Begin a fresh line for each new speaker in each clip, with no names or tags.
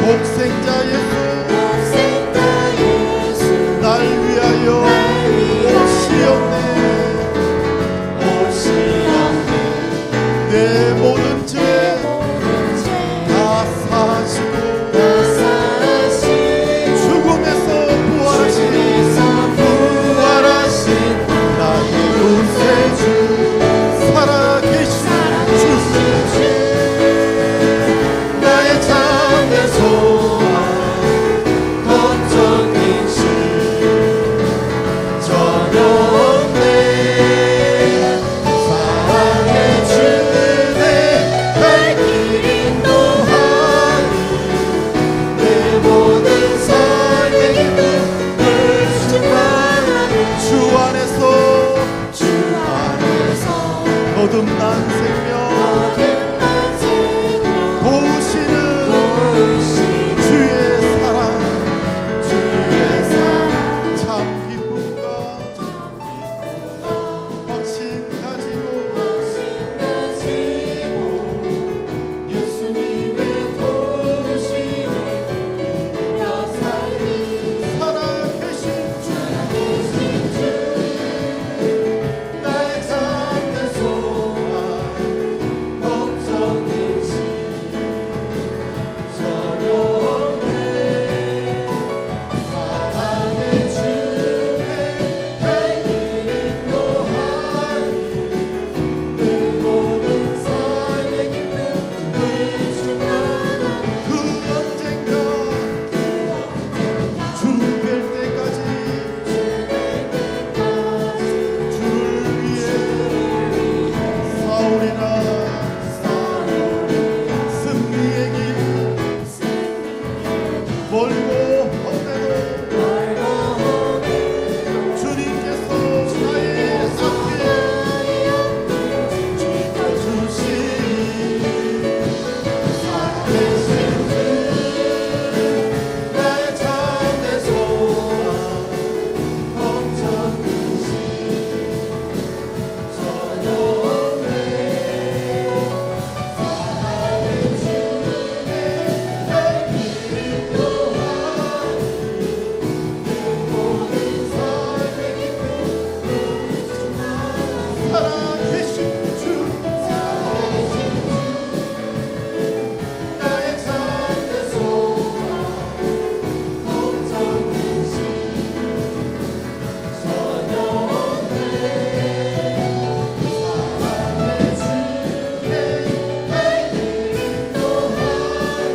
독생자 예수 날 위하여 오시옵네. 내 모든 죄 다 사하시고 죽음에서 부활하신 나의 구세주 살아계신 주, 나의 참된 소망 걱정인 시 전혀 없네. 사랑의 주내 갈 길 인도하니 내 모든 삶의 기쁨을 충만하네. 주 안에서 거듭난 생명 도우시는 주의 사랑 참 기쁨과 확신 가지고 예수님의 도우심에 누려 살리 살아계신 주, 나의 참된 소망 걱정인 시 전혀 없네. 사랑의 주내 갈 길 인도하니 내 모든 삶의 기쁨을 충만하네. 그 언젠가 주 뵐 때까지 주를 위해 싸우리라. 승리의 길 멀고 험해도 주님께서 나의 앞길 지켜주시니 살아계신 주, 나의 참된 소망 걱정인 시 전혀 없네. 사랑의 주내 갈 길 인도하니 내 모든 삶의 기쁨을 충만하네. 살아계신 주, 나의 참된 소망 걱정인 시 전혀 없네. 사랑의 주내 갈 길 인도하니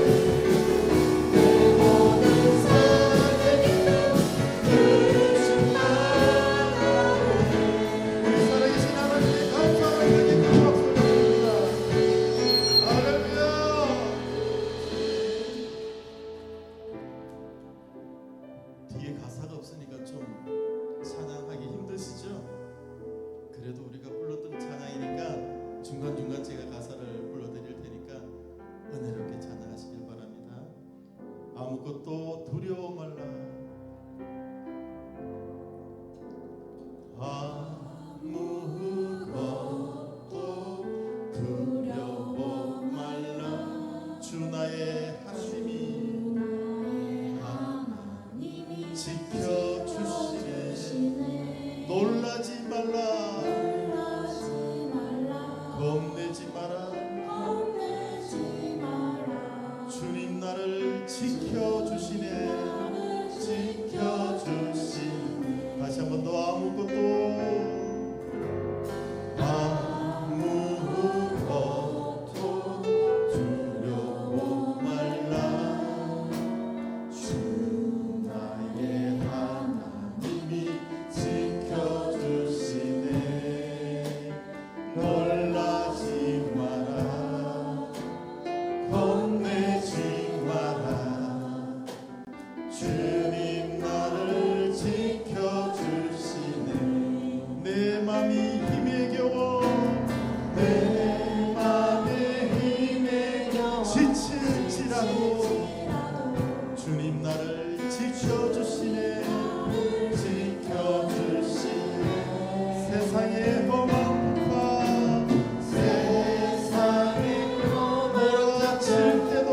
내 모든 삶의 기쁨을 충만하네. 우리 살아계신 하나님의 감사를 드리는 박수 드립니다. 할렐루야. 뒤에 가사가 없으니까 좀 찬양하기 힘드시죠? 그래도 우리가 불렀던 찬양이니까 중간중간 제가 가사를 불러드릴 테니까 은혜롭게 찬양하시길 바랍니다. 아무것도 두려워 말라. 아무것도 두려워 말라. 주 나의 하나님이 지켜주시네. 놀라지 말라. 겁내지 마라. 주님 나를 지켜주시네. 지켜주시네. 다시 한 번 더 아무것도 두려워 말라. 주 나의 하나님이 지켜주시네. 놀라지 마라. 겁내지 마라. 주님 나를 지켜주시네. 내 맘이 힘에 겨워 지칠지라도 주님 나를 지켜주시네. 지켜주시네. 세상의 험한 풍파 세상에 몰아칠 때도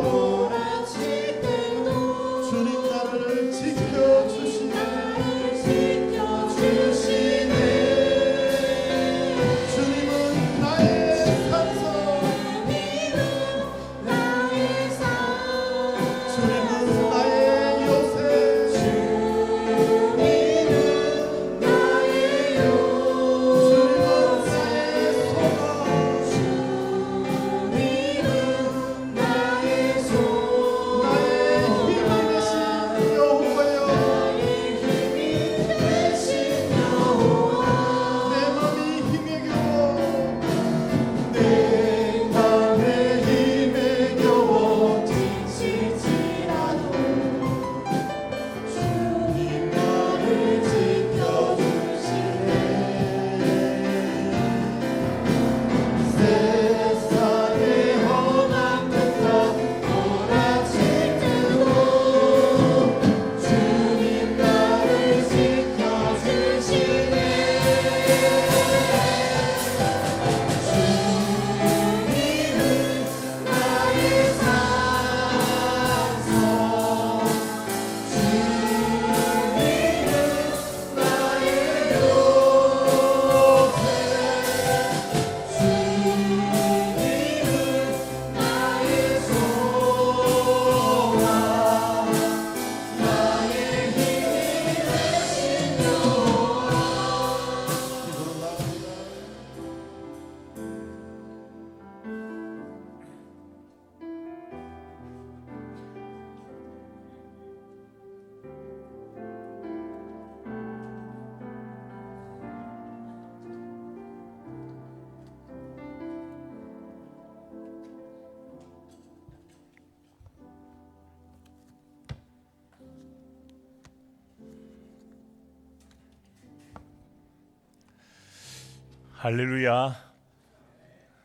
할렐루야.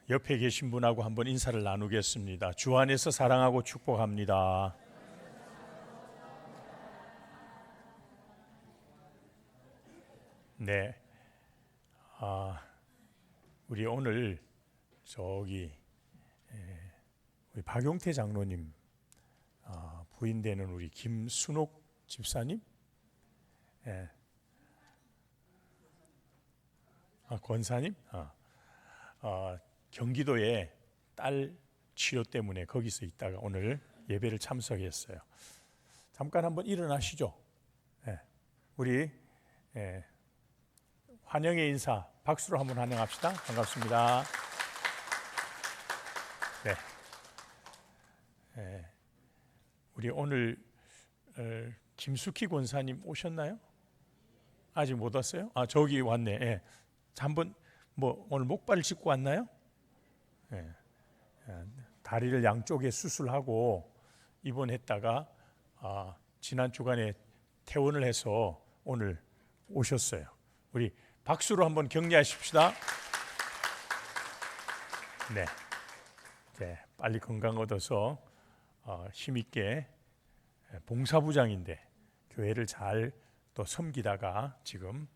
옆에 계신 분하고 한번 인사를 나누겠습니다. 주 안에서 사랑하고 축복합니다. 네. 우리 오늘 저기 우리 박용태 장로님 부인 되는 우리 김순옥 집사님, 권사님, 경기도에 딸 치료 때문에 거기서 있다가 오늘 예배를 참석했어요. 잠깐 한번 일어나시죠. 우리 환영의 인사 박수로 한번 환영합시다. 반갑습니다. 네. 우리 오늘 김숙희 권사님 오셨나요? 아직 못 왔어요? 저기 왔네. 한번 오늘 목발을 짚고 왔나요? 다리를 양쪽에 수술하고 입원했다가 지난 주간에 퇴원을 해서 오늘 오셨어요. 우리 박수로 한번 격려하십시다. 네, 빨리 건강 얻어서 힘있게 봉사부장인데 교회를 잘 또 섬기다가 지금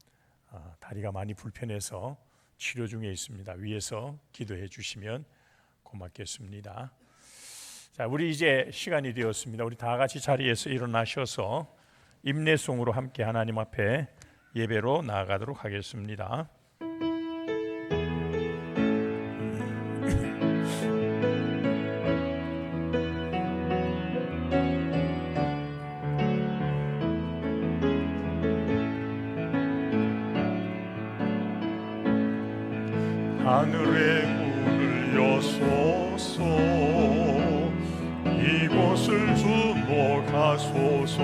다리가 많이 불편해서 치료 중에 있습니다. 위에서 기도해 주시면 고맙겠습니다. 자, 우리 이제 시간이 되었습니다. 우리 다 같이 자리에서 일어나셔서 임내송으로 함께 하나님 앞에 예배로 나아가도록 하겠습니다.
하늘의 문을 여소서, 이곳을 주목하소서.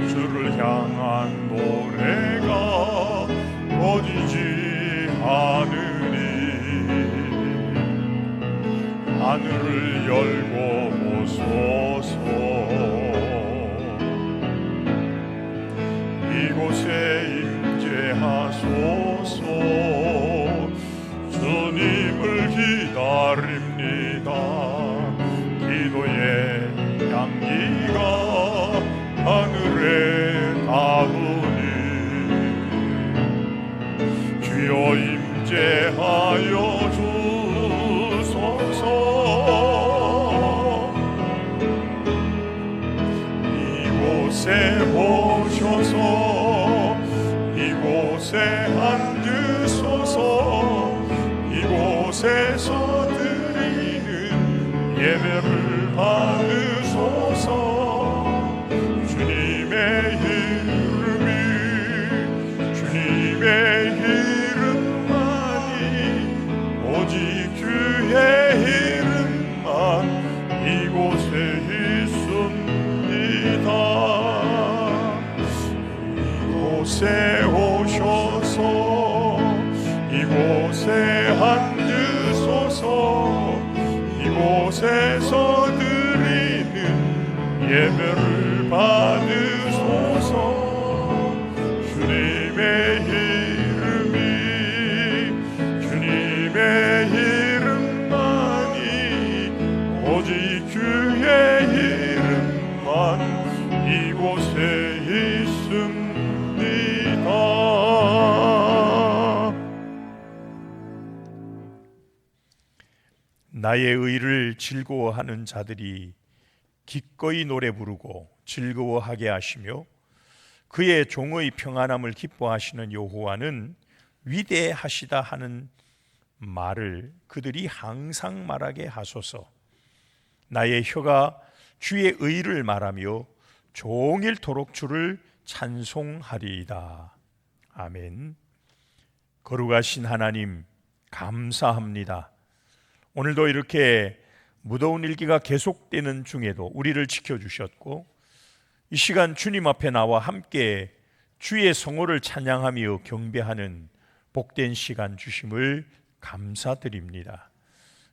주를 향한 노래가 꺼지지 않으니 하늘을 열고 보소서. 이곳에 임재하소서. 주님을 기다립니다. 기도의 향기가 하늘에 닿으니 주여 임재하여 주소서. 이곳에 오셔서 이곳에 앉으소서. 이곳에서 드리는 예배를 받으소서. 주님의 이름만이 오직 주의 이름만 이곳에 있습니다. 이곳에 오셔서 이곳에 앉으소서. 이곳에서 드리는 예배를 받으소서. 주님의 이름만이 오직 주의 이름만 이곳에 있습니다.
나의 의를 즐거워하는 자들이 기꺼이 노래 부르고 즐거워하게 하시며 그의 종의 평안함을 기뻐하시는 여호와는 위대하시다 하는 말을 그들이 항상 말하게 하소서. 나의 혀가 주의 의를 말하며 종일토록 주를 찬송하리이다. 아멘. 거룩하신 하나님 감사합니다. 오늘도 이렇게 무더운 일기가 계속되는 중에도 우리를 지켜주셨고 이 시간 주님 앞에 나와 함께 주의 성호를 찬양하며 경배하는 복된 시간 주심을 감사드립니다.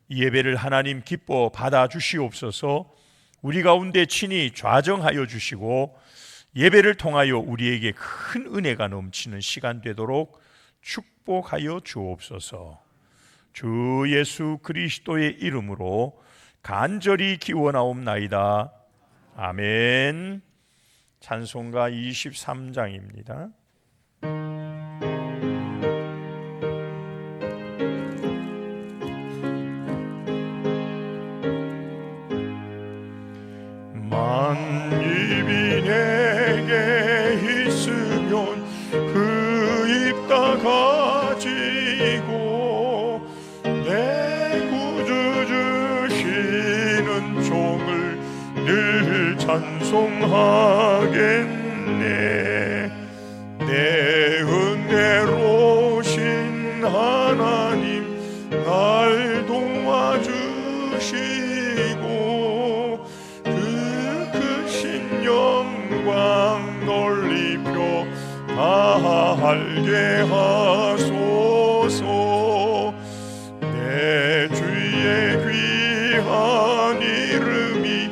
이 예배를 하나님 기뻐 받아주시옵소서. 우리 가운데 친히 좌정하여 주시고 예배를 통하여 우리에게 큰 은혜가 넘치는 시간 되도록 축복하여 주옵소서. 주 예수 그리스도의 이름으로 간절히 기원하옵나이다. 아멘. 찬송가 23장입니다.
만입이 내게 있으면 그 입 다 가지고 내 구주 주시는 종을 늘 찬송하겠네. 내 은혜로우신 하나님 날 도와주시고 그 크신 영광 넓히며 다 알게 하소서. 내 주의 귀한 이름이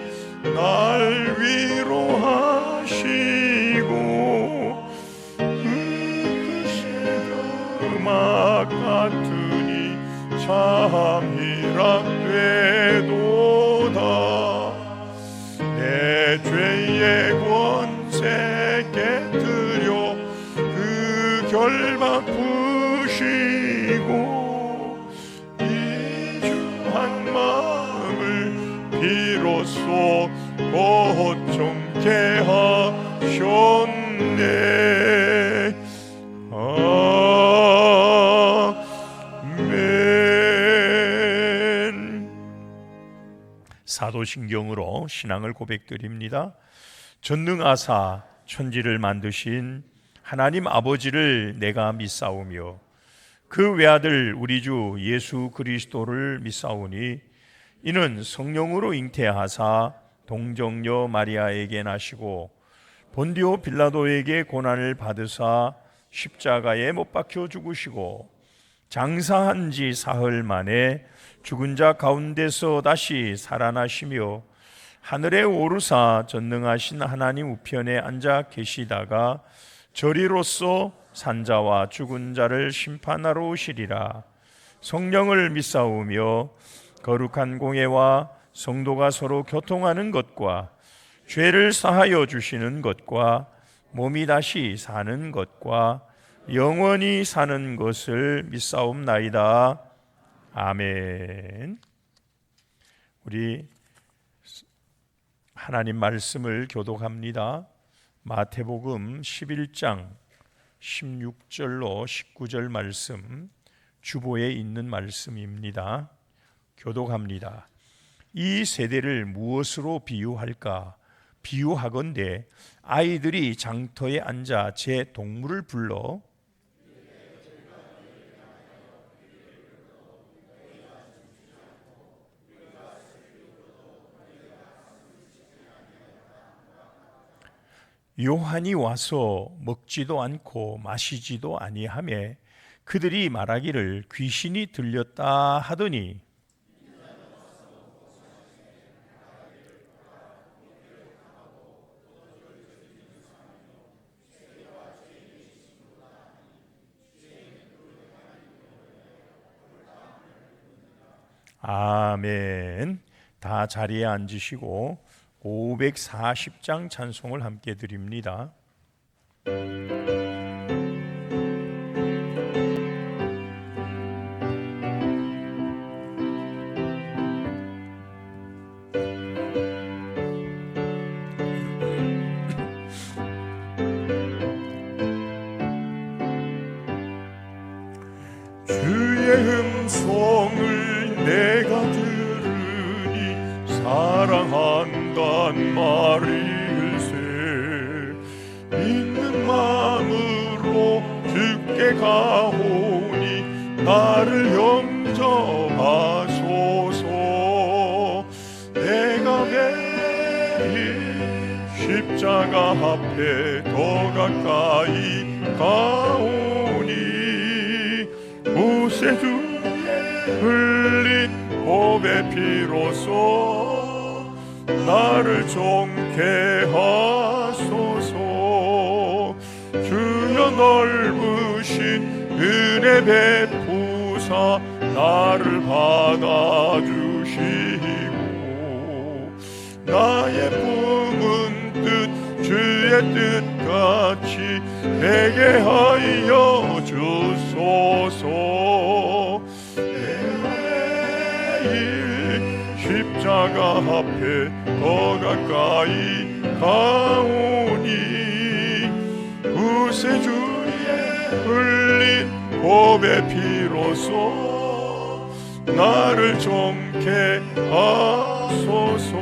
날 위로하시고 그 크신 음악 같으니 참 희락되도다. 내 죄의 권세 깨뜨려 그 결박 푸시고 이주한 마음을 비로소 고통케 하셨네. 아멘.
사도신경으로 신앙을 고백드립니다. 전능하사 천지를 만드신 하나님 아버지를 내가 믿사오며 그 외아들 우리 주 예수 그리스도를 믿사오니 이는 성령으로 잉태하사 동정녀 마리아에게 나시고 본디오 빌라도에게 고난을 받으사 십자가에 못 박혀 죽으시고 장사한 지 사흘 만에 죽은 자 가운데서 다시 살아나시며 하늘에 오르사 전능하신 하나님 우편에 앉아 계시다가 저리로서 산자와 죽은 자를 심판하러 오시리라. 성령을 믿사오며 거룩한 공예와 성도가 서로 교통하는 것과 죄를 사하여 주시는 것과 몸이 다시 사는 것과 영원히 사는 것을 믿사옵나이다. 아멘. 우리 하나님 말씀을 교독합니다. 마태복음 11장 16절로 19절 말씀, 주보에 있는 말씀입니다. 교독합니다. 이 세대를 무엇으로 비유할까? 비유하건대 아이들이 장터에 앉아 제 동물을 불러 요한이 와서 먹지도 않고 마시지도 아니하며 그들이 말하기를 귀신이 들렸다 하더니 아멘. 다 자리에 앉으시고 540장 찬송을 함께 드립니다.
주의 음성을 내가 들으니 사랑한단 말일세. 있는 마음으로 주께 가오니 나를 영접하소서. 내가 매일 십자가 앞에 더 가까이 가오니 구세주의 흘린 보배 피로써 나를 정케 하소서. 주여 넓으신 은혜 베푸사 나를 받아주시고 나의 품은 뜻 주의 뜻같이 되게 하여 주소서. 매일 십자가 앞에 더 가까이 가오니 구세주의 흘린 보배 피로써 나를 정케 하소서.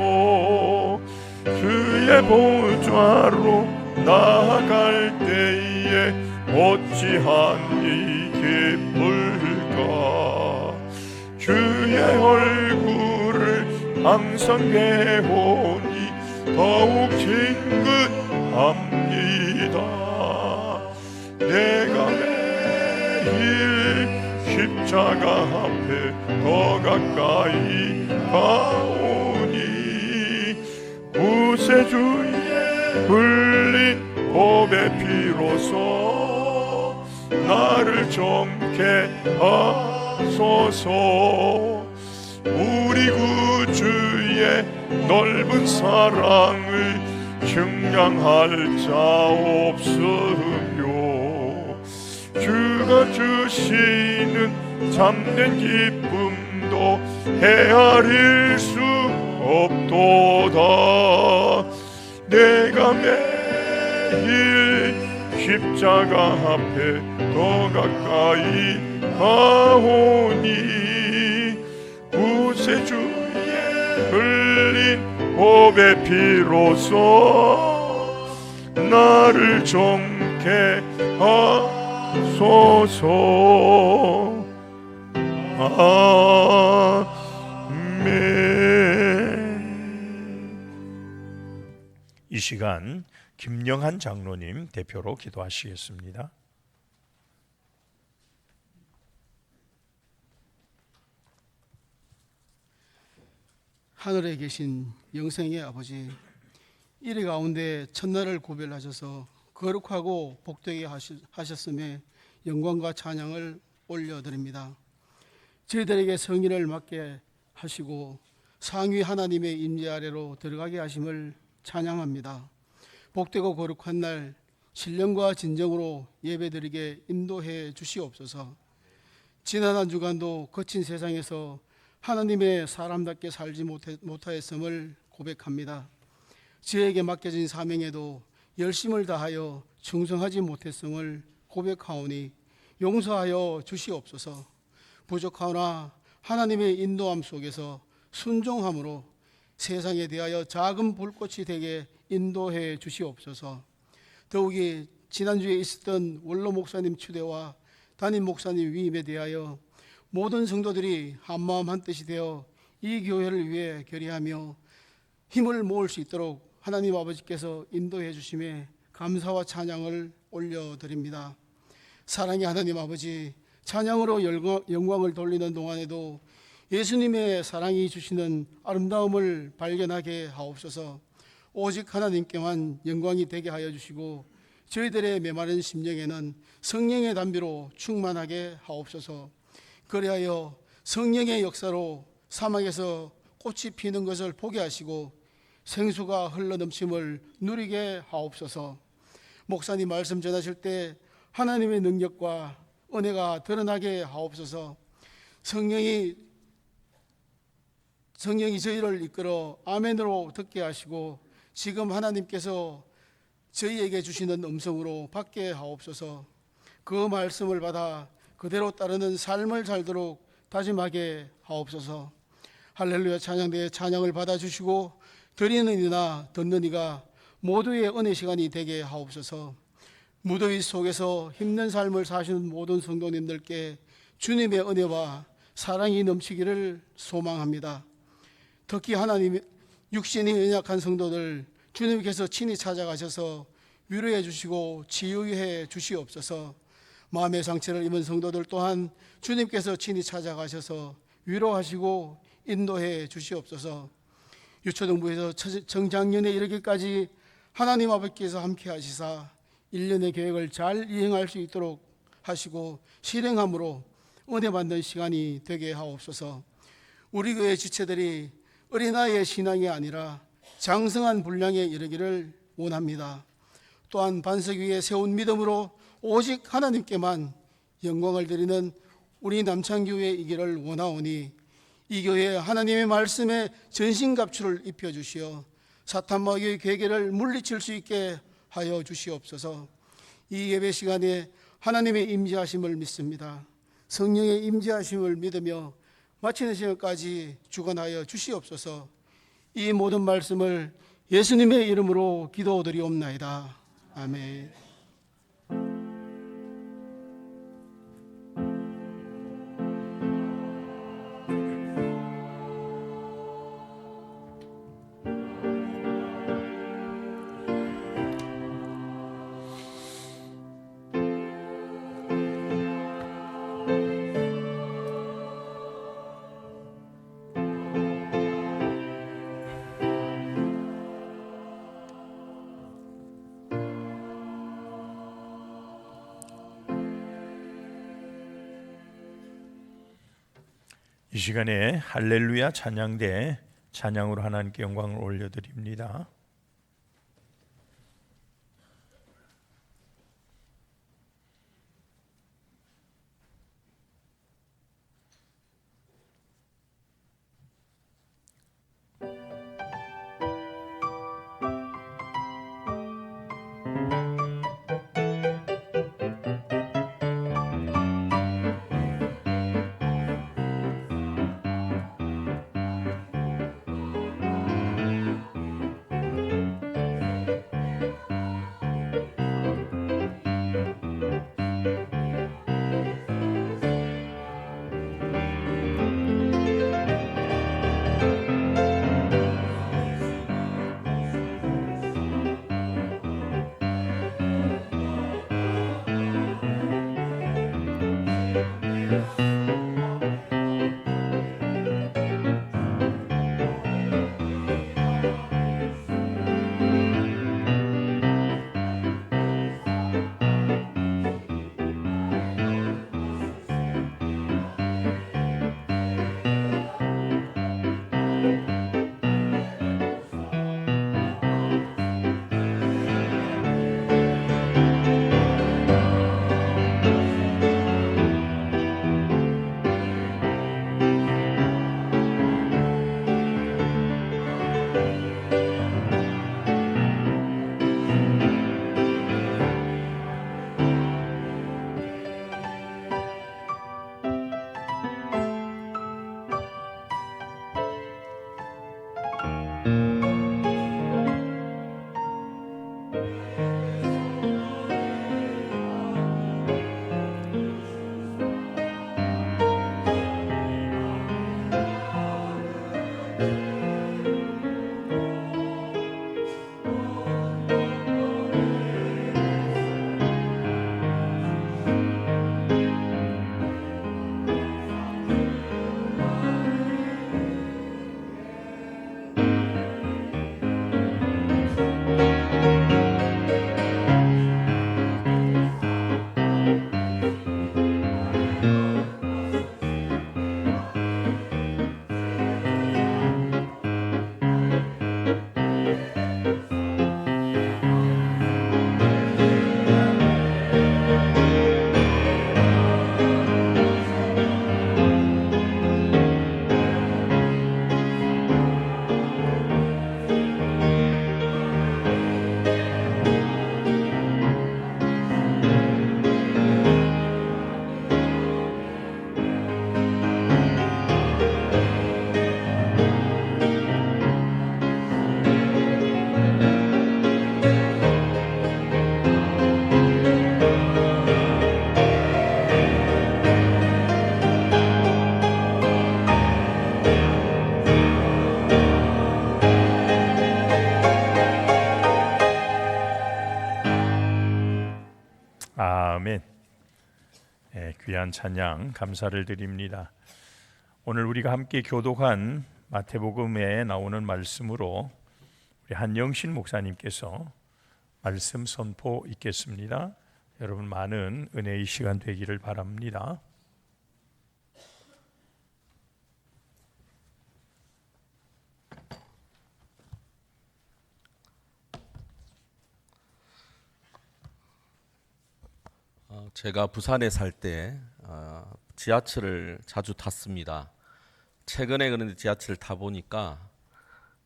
주의 보좌로 나아갈 때에 어찌하니 기쁠까. 주의 얼굴을 항상 배우니 더욱 친근합니다. 내가 매일 십자가 앞에 더 가까이 가오니 구세주의 흘린 보배 피로써 나를 정케 하소서. 우리 구주의 넓은 사랑을 증량할 자 없으며 주가 주시는 참된 기쁨도 헤아릴 수 없도다. 내가 매일 십자가 앞에 더 가까이 가오니 구세주의 흘린 보배 피로써 나를 정케 하소서. 아멘.
이 시간 김영한 장로님 대표로 기도하시겠습니다.
하늘에 계신 영생의 아버지, 이래 가운데 첫날을 구별하셔서 거룩하고 복되게 하셨음에 영광과 찬양을 올려드립니다. 저희들에게 성인을 맡게 하시고 상위 하나님의 임재 아래로 들어가게 하심을 찬양합니다. 복되고 거룩한 날 신령과 진정으로 예배드리게 인도해 주시옵소서. 지난 한 주간도 거친 세상에서 하나님의 사람답게 살지 못하였음을 고백합니다. 저에게 맡겨진 사명에도 열심을 다하여 충성하지 못했음을 고백하오니 용서하여 주시옵소서. 부족하오나 하나님의 인도함 속에서 순종함으로 세상에 대하여 작은 불꽃이 되게 인도해 주시옵소서. 더욱이 지난주에 있었던 원로 목사님 추대와 담임 목사님 위임에 대하여 모든 성도들이 한마음 한뜻이 되어 이 교회를 위해 결의하며 힘을 모을 수 있도록 하나님 아버지께서 인도해 주심에 감사와 찬양을 올려드립니다. 사랑의 하나님 아버지, 찬양으로 영광을 돌리는 동안에도 예수님의 사랑이 주시는 아름다움을 발견하게 하옵소서. 오직 하나님께만 영광이 되게 하여 주시고 저희들의 메마른 심령에는 성령의 담비로 충만하게 하옵소서. 그리하여 성령의 역사로 사막에서 꽃이 피는 것을 보게 하시고 생수가 흘러넘침을 누리게 하옵소서. 목사님 말씀 전하실 때 하나님의 능력과 은혜가 드러나게 하옵소서. 성령이 저희를 이끌어 아멘으로 듣게 하시고 지금 하나님께서 저희에게 주시는 음성으로 받게 하옵소서. 그 말씀을 받아 그대로 따르는 삶을 살도록 다짐하게 하옵소서. 할렐루야. 찬양대의 찬양을 받아주시고 드리는 이나 듣는 이가 모두의 은혜 시간이 되게 하옵소서. 무더위 속에서 힘든 삶을 사시는 모든 성도님들께 주님의 은혜와 사랑이 넘치기를 소망합니다. 특히 하나님 육신이 연약한 성도들 주님께서 친히 찾아가셔서 위로해 주시고 치유해 주시옵소서. 마음의 상처를 입은 성도들 또한 주님께서 친히 찾아가셔서 위로하시고 인도해 주시옵소서. 유초등부에서 정장년에 이르기까지 하나님 아버지께서 함께 하시사 1년의 계획을 잘 이행할 수 있도록 하시고 실행함으로 은혜 받는 시간이 되게 하옵소서. 우리 교회 지체들이 어린아이의 신앙이 아니라 장성한 분량에 이르기를 원합니다. 또한 반석 위에 세운 믿음으로 오직 하나님께만 영광을 드리는 우리 남창교회이기를 원하오니 이 교회에 하나님의 말씀에 전신갑주를 입혀주시어 사탄 마귀의 괴계를 물리칠 수 있게 하여 주시옵소서. 이 예배 시간에 하나님의 임재하심을 믿습니다. 성령의 임재하심을 믿으며 마치는 시간까지 주관하여 주시옵소서. 이 모든 말씀을 예수님의 이름으로 기도드리옵나이다. 아멘.
이 시간에 할렐루야 찬양대 찬양으로 하나님께 영광을 올려드립니다. 아멘. 귀한 찬양 감사를 드립니다. 오늘 우리가 함께 교독한 마태복음에 나오는 말씀으로 우리 한영신 목사님께서 말씀 선포 있겠습니다. 여러분 많은 은혜의 시간 되기를 바랍니다.
제가 부산에 살 때 지하철을 자주 탔습니다. 최근에 그런데 지하철을 타보니까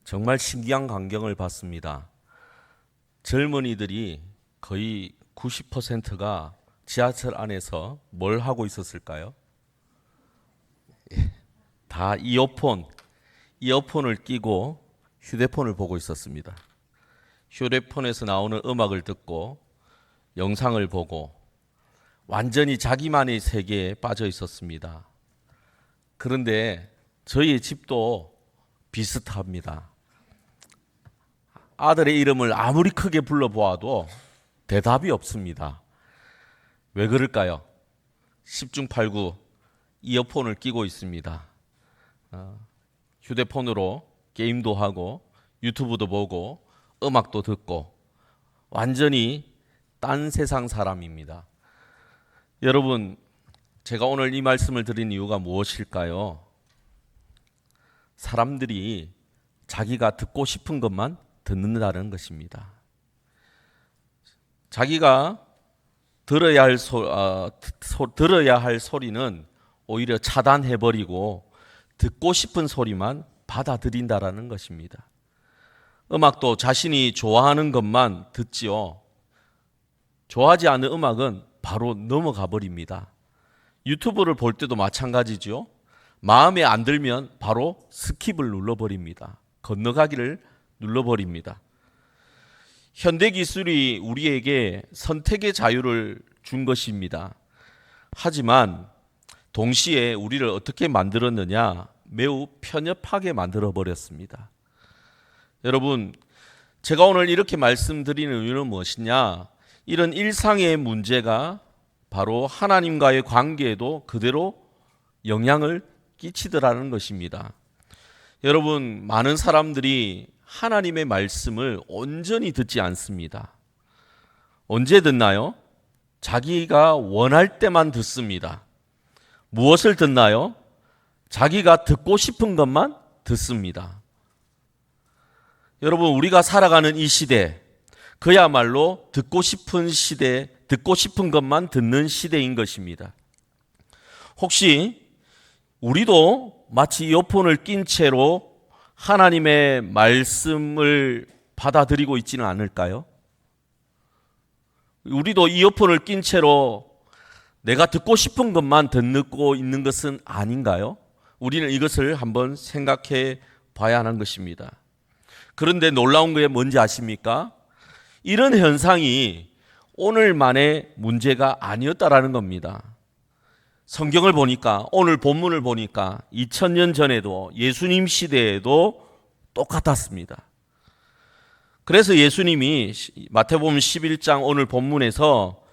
정말 신기한 광경을 봤습니다. 젊은이들이 거의 90%가 지하철 안에서 뭘 하고 있었을까요? 다 이어폰을 끼고 휴대폰을 보고 있었습니다. 휴대폰에서 나오는 음악을 듣고 영상을 보고 완전히 자기만의 세계에 빠져 있었습니다. 그런데 저희 집도 비슷합니다. 아들의 이름을 아무리 크게 불러보아도 대답이 없습니다. 왜 그럴까요? 10중 8구 이어폰을 끼고 있습니다. 휴대폰으로 게임도 하고 유튜브도 보고 음악도 듣고 완전히 딴 세상 사람입니다. 여러분, 제가 오늘 이 말씀을 드린 이유가 무엇일까요? 사람들이 자기가 듣고 싶은 것만 듣는다는 것입니다. 자기가 들어야 할 소리는 오히려 차단해버리고 듣고 싶은 소리만 받아들인다라는 것입니다. 음악도 자신이 좋아하는 것만 듣지요. 좋아하지 않는 음악은 바로 넘어가 버립니다. 유튜브를 볼 때도 마찬가지죠. 마음에 안 들면 바로 스킵을 눌러버립니다. 건너가기를 눌러버립니다. 현대 기술이 우리에게 선택의 자유를 준 것입니다. 하지만 동시에 우리를 어떻게 만들었느냐? 매우 편협하게 만들어버렸습니다. 여러분, 제가 오늘 이렇게 말씀드리는 이유는 무엇이냐? 이런 일상의 문제가 바로 하나님과의 관계에도 그대로 영향을 끼치더라는 것입니다. 여러분, 많은 사람들이 하나님의 말씀을 온전히 듣지 않습니다. 언제 듣나요? 자기가 원할 때만 듣습니다. 무엇을 듣나요? 자기가 듣고 싶은 것만 듣습니다. 여러분, 우리가 살아가는 이 시대, 그야말로 듣고 싶은 시대, 듣고 싶은 것만 듣는 시대인 것입니다. 혹시 우리도 마치 이어폰을 낀 채로 하나님의 말씀을 받아들이고 있지는 않을까요? 우리도 이어폰을 낀 채로 내가 듣고 싶은 것만 듣고 있는 것은 아닌가요? 우리는 이것을 한번 생각해 봐야 하는 것입니다. 그런데 놀라운 게 뭔지 아십니까? 이런 현상이 오늘만의 문제가 아니었다라는 겁니다. 성경을 보니까, 오늘 본문을 보니까 2000년 전에도 예수님 시대에도 똑같았습니다. 그래서 예수님이 마태복음 11장 오늘 본문에서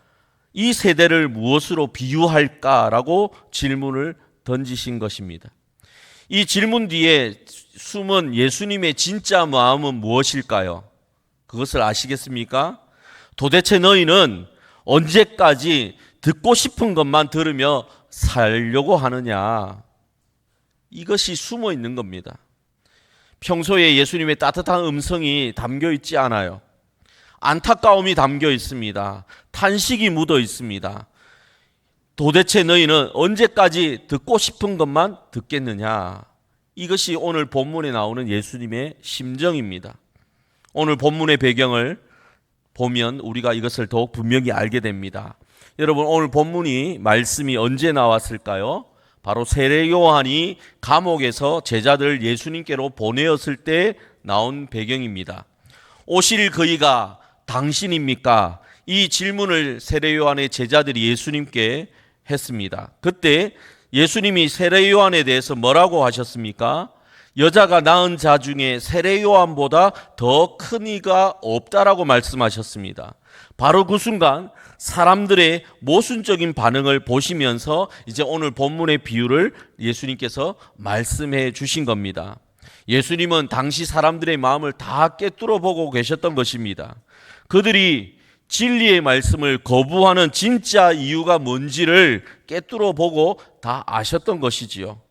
이 세대를 무엇으로 비유할까라고 질문을 던지신 것입니다. 이 질문 뒤에 숨은 예수님의 진짜 마음은 무엇일까요? 그것을 아시겠습니까? 도대체 너희는 언제까지 듣고 싶은 것만 들으며 살려고 하느냐? 이것이 숨어 있는 겁니다. 평소에 예수님의 따뜻한 음성이 담겨 있지 않아요. 안타까움이 담겨 있습니다. 탄식이 묻어 있습니다. 도대체 너희는 언제까지 듣고 싶은 것만 듣겠느냐? 이것이 오늘 본문에 나오는 예수님의 심정입니다. 오늘 본문의 배경을 보면 우리가 이것을 더욱 분명히 알게 됩니다. 여러분, 오늘 본문이 말씀이 언제 나왔을까요? 바로 세례 요한이 감옥에서 제자들 예수님께로 보내었을 때 나온 배경입니다. 오실 그이가 당신입니까? 이 질문을 세례 요한의 제자들이 예수님께 했습니다. 그때 예수님이 세례 요한에 대해서 뭐라고 하셨습니까? 여자가 낳은 자 중에 세례 요한보다 더 큰 이가 없다라고 말씀하셨습니다. 바로 그 순간 사람들의 모순적인 반응을 보시면서 이제 오늘 본문의 비유를 예수님께서 말씀해 주신 겁니다. 예수님은 당시 사람들의 마음을 다 꿰뚫어 보고 계셨던 것입니다. 그들이 진리의 말씀을 거부하는 진짜 이유가 뭔지를 꿰뚫어 보고 다 아셨던 것이지요.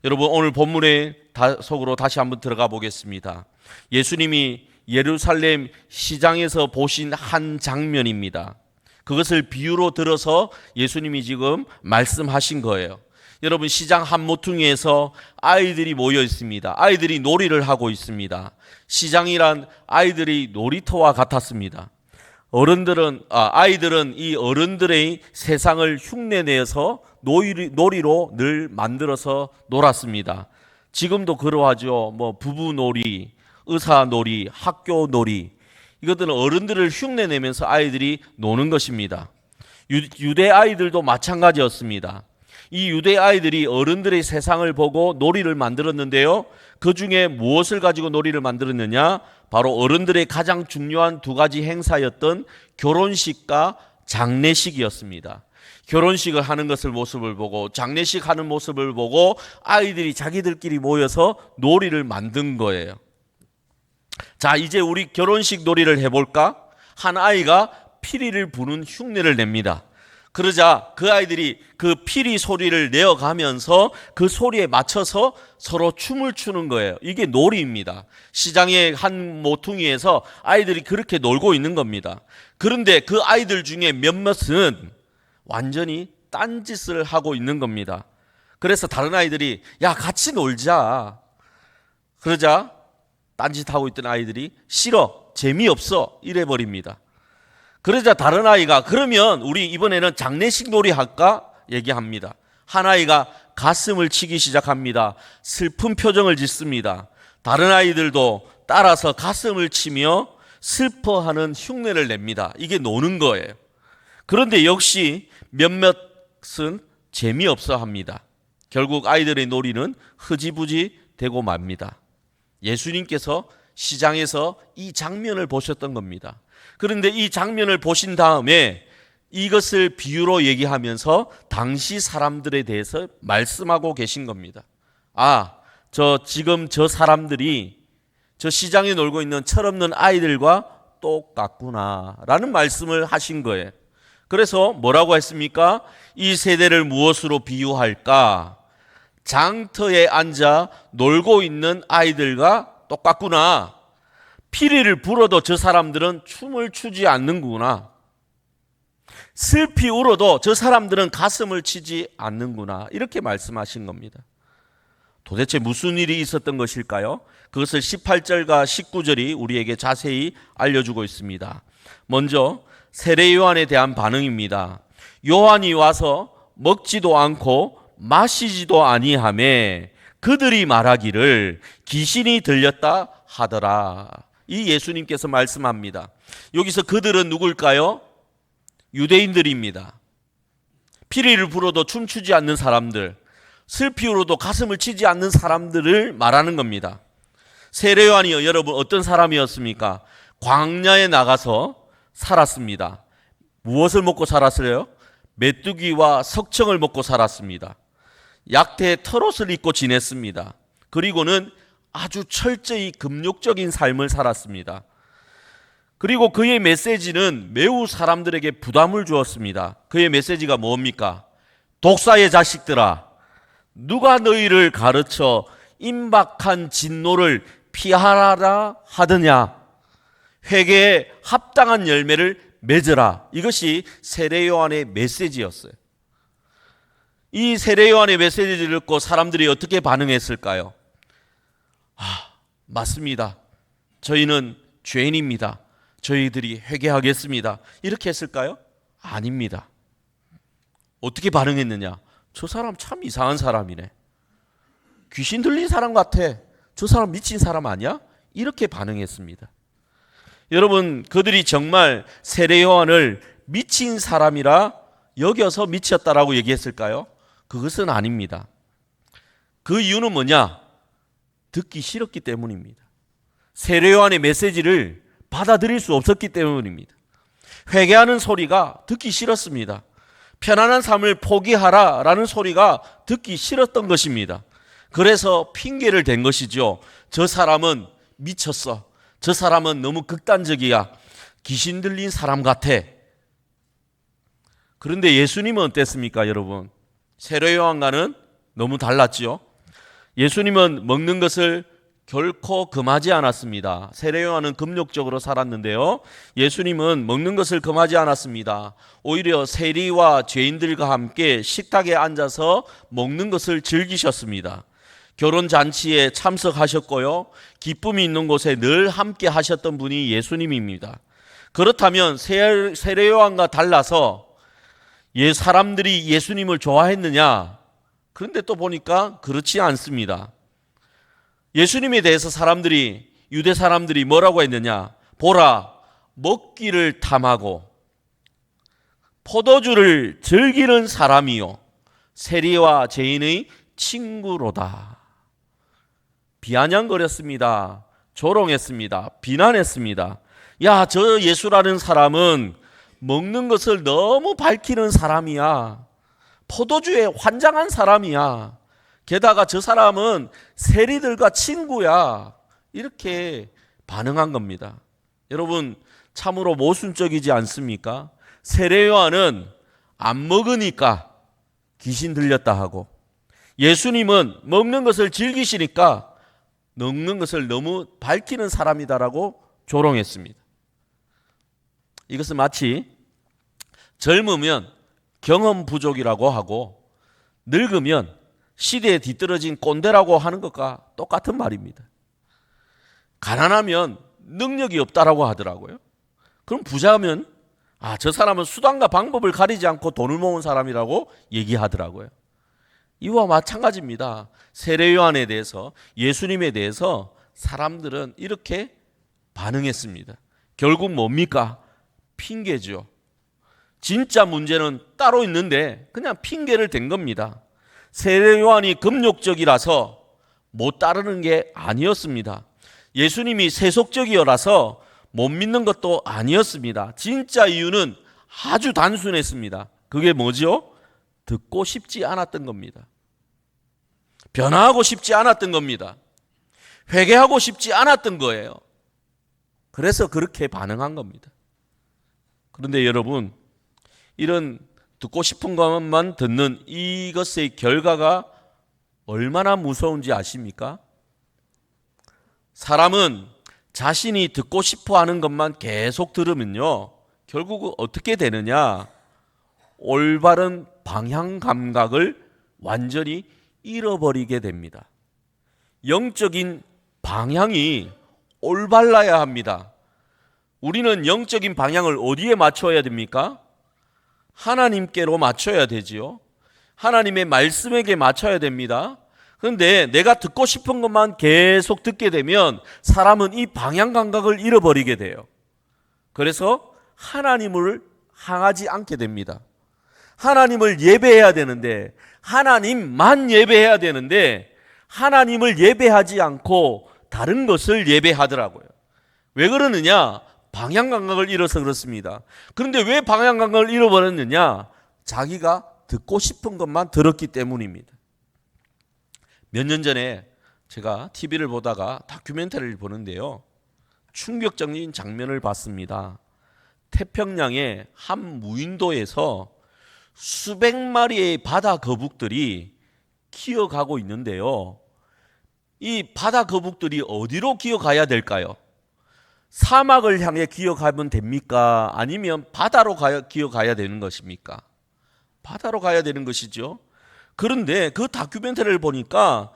여러분, 오늘 본문의 속으로 다시 한번 들어가 보겠습니다. 예수님이 예루살렘 시장에서 보신 한 장면입니다. 그것을 비유로 들어서 예수님이 지금 말씀하신 거예요. 여러분, 시장 한 모퉁이에서 아이들이 모여 있습니다. 아이들이 놀이를 하고 있습니다. 시장이란 아이들이 놀이터와 같았습니다. 아이들은 이 어른들의 세상을 흉내내서 놀이로 늘 만들어서 놀았습니다. 지금도 그러하죠. 부부놀이, 의사놀이, 학교놀이, 이것들은 어른들을 흉내내면서 아이들이 노는 것입니다. 유대 아이들도 마찬가지였습니다. 이 유대 아이들이 어른들의 세상을 보고 놀이를 만들었는데요, 그 중에 무엇을 가지고 놀이를 만들었느냐? 바로 어른들의 가장 중요한 두 가지 행사였던 결혼식과 장례식이었습니다. 결혼식을 하는 모습을 보고 장례식 하는 모습을 보고 아이들이 자기들끼리 모여서 놀이를 만든 거예요. 자, 이제 우리 결혼식 놀이를 해볼까? 한 아이가 피리를 부는 흉내를 냅니다. 그러자 그 아이들이 그 피리 소리를 내어가면서 그 소리에 맞춰서 서로 춤을 추는 거예요. 이게 놀이입니다. 시장의 한 모퉁이에서 아이들이 그렇게 놀고 있는 겁니다. 그런데 그 아이들 중에 몇몇은 완전히 딴짓을 하고 있는 겁니다. 그래서 다른 아이들이 야, 같이 놀자. 그러자 딴짓하고 있던 아이들이 싫어, 재미없어 이래버립니다. 그러자 다른 아이가 그러면 우리 이번에는 장례식 놀이 할까? 얘기합니다. 한 아이가 가슴을 치기 시작합니다. 슬픈 표정을 짓습니다. 다른 아이들도 따라서 가슴을 치며 슬퍼하는 흉내를 냅니다. 이게 노는 거예요. 그런데 역시 몇몇은 재미없어 합니다. 결국 아이들의 놀이는 흐지부지 되고 맙니다. 예수님께서 시장에서 이 장면을 보셨던 겁니다. 그런데 이 장면을 보신 다음에 이것을 비유로 얘기하면서 당시 사람들에 대해서 말씀하고 계신 겁니다. 지금 저 사람들이 저 시장에 놀고 있는 철없는 아이들과 똑같구나 라는 말씀을 하신 거예요. 그래서 뭐라고 했습니까? 이 세대를 무엇으로 비유할까? 장터에 앉아 놀고 있는 아이들과 똑같구나. 피리를 불어도 저 사람들은 춤을 추지 않는구나. 슬피 울어도 저 사람들은 가슴을 치지 않는구나. 이렇게 말씀하신 겁니다. 도대체 무슨 일이 있었던 것일까요? 그것을 18절과 19절이 우리에게 자세히 알려주고 있습니다. 먼저 세례 요한에 대한 반응입니다. 요한이 와서 먹지도 않고 마시지도 아니하매 그들이 말하기를 귀신이 들렸다 하더라. 이 예수님께서 말씀합니다. 여기서 그들은 누굴까요? 유대인들입니다. 피리를 불어도 춤추지 않는 사람들, 슬피 울어도 가슴을 치지 않는 사람들을 말하는 겁니다. 세례 요한이요, 여러분 어떤 사람이었습니까? 광야에 나가서 살았습니다. 무엇을 먹고 살았어요? 메뚜기와 석청을 먹고 살았습니다. 약태의 털옷을 입고 지냈습니다. 그리고는 아주 철저히 금욕적인 삶을 살았습니다. 그리고 그의 메시지는 매우 사람들에게 부담을 주었습니다. 그의 메시지가 뭡니까? 독사의 자식들아, 누가 너희를 가르쳐 임박한 진노를 피하라 하더냐? 회개에 합당한 열매를 맺으라. 이것이 세례 요한의 메시지였어요. 이 세례 요한의 메시지를 듣고 사람들이 어떻게 반응했을까요? 맞습니다. 저희는 죄인입니다. 저희들이 회개하겠습니다. 이렇게 했을까요? 아닙니다. 어떻게 반응했느냐? 저 사람 참 이상한 사람이네. 귀신 들린 사람 같아. 저 사람 미친 사람 아니야? 이렇게 반응했습니다. 여러분, 그들이 정말 세례 요한을 미친 사람이라 여겨서 미쳤다라고 얘기했을까요? 그것은 아닙니다. 그 이유는 뭐냐? 듣기 싫었기 때문입니다. 세례 요한의 메시지를 받아들일 수 없었기 때문입니다. 회개하는 소리가 듣기 싫었습니다. 편안한 삶을 포기하라라는 소리가 듣기 싫었던 것입니다. 그래서 핑계를 댄 것이죠. 저 사람은 미쳤어. 저 사람은 너무 극단적이야. 귀신 들린 사람 같아. 그런데 예수님은 어땠습니까, 여러분? 세례 요한과는 너무 달랐지요. 예수님은 먹는 것을 결코 금하지 않았습니다. 세례 요한은 금욕적으로 살았는데요, 예수님은 먹는 것을 금하지 않았습니다. 오히려 세리와 죄인들과 함께 식탁에 앉아서 먹는 것을 즐기셨습니다. 결혼 잔치에 참석하셨고요, 기쁨이 있는 곳에 늘 함께 하셨던 분이 예수님입니다. 그렇다면 세례 요한과 달라서 사람들이 예수님을 좋아했느냐? 그런데 또 보니까 그렇지 않습니다. 예수님에 대해서 유대 사람들이 뭐라고 했느냐? 보라, 먹기를 탐하고 포도주를 즐기는 사람이요, 세리와 죄인의 친구로다. 비아냥거렸습니다. 조롱했습니다. 비난했습니다. 야, 저 예수라는 사람은 먹는 것을 너무 밝히는 사람이야. 포도주에 환장한 사람이야. 게다가 저 사람은 세리들과 친구야. 이렇게 반응한 겁니다. 여러분, 참으로 모순적이지 않습니까? 세례 요한은 안 먹으니까 귀신 들렸다 하고, 예수님은 먹는 것을 즐기시니까 먹는 것을 너무 밝히는 사람이다라고 조롱했습니다. 이것은 마치 젊으면 경험 부족이라고 하고 늙으면 시대에 뒤떨어진 꼰대라고 하는 것과 똑같은 말입니다. 가난하면 능력이 없다라고 하더라고요. 그럼 부자면 저 사람은 수단과 방법을 가리지 않고 돈을 모은 사람이라고 얘기하더라고요. 이와 마찬가지입니다. 세례 요한에 대해서, 예수님에 대해서 사람들은 이렇게 반응했습니다. 결국 뭡니까? 핑계죠. 진짜 문제는 따로 있는데 그냥 핑계를 댄 겁니다. 세례 요한이 금욕적이라서 못 따르는 게 아니었습니다. 예수님이 세속적이어라서 못 믿는 것도 아니었습니다. 진짜 이유는 아주 단순했습니다. 그게 뭐죠? 듣고 싶지 않았던 겁니다. 변화하고 싶지 않았던 겁니다. 회개하고 싶지 않았던 거예요. 그래서 그렇게 반응한 겁니다. 그런데 여러분, 이런 듣고 싶은 것만 듣는 이것의 결과가 얼마나 무서운지 아십니까? 사람은 자신이 듣고 싶어 하는 것만 계속 들으면요, 결국 어떻게 되느냐? 올바른 방향 감각을 완전히 잃어버리게 됩니다. 영적인 방향이 올바라야 합니다. 우리는 영적인 방향을 어디에 맞춰야 됩니까? 하나님께로 맞춰야 되지요. 하나님의 말씀에게 맞춰야 됩니다. 그런데 내가 듣고 싶은 것만 계속 듣게 되면 사람은 이 방향 감각을 잃어버리게 돼요. 그래서 하나님을 향하지 않게 됩니다. 하나님을 예배해야 되는데, 하나님만 예배해야 되는데 하나님을 예배하지 않고 다른 것을 예배하더라고요. 왜 그러느냐? 방향 감각을 잃어서 그렇습니다. 그런데 왜 방향 감각을 잃어버렸느냐? 자기가 듣고 싶은 것만 들었기 때문입니다. 몇 년 전에 제가 TV를 보다가 다큐멘터리를 보는데요, 충격적인 장면을 봤습니다. 태평양의 한 무인도에서 수백 마리의 바다 거북들이 기어가고 있는데요, 이 바다 거북들이 어디로 기어가야 될까요? 사막을 향해 기어가면 됩니까? 아니면 바다로 기어가야 되는 것입니까? 바다로 가야 되는 것이죠. 그런데 그 다큐멘터리를 보니까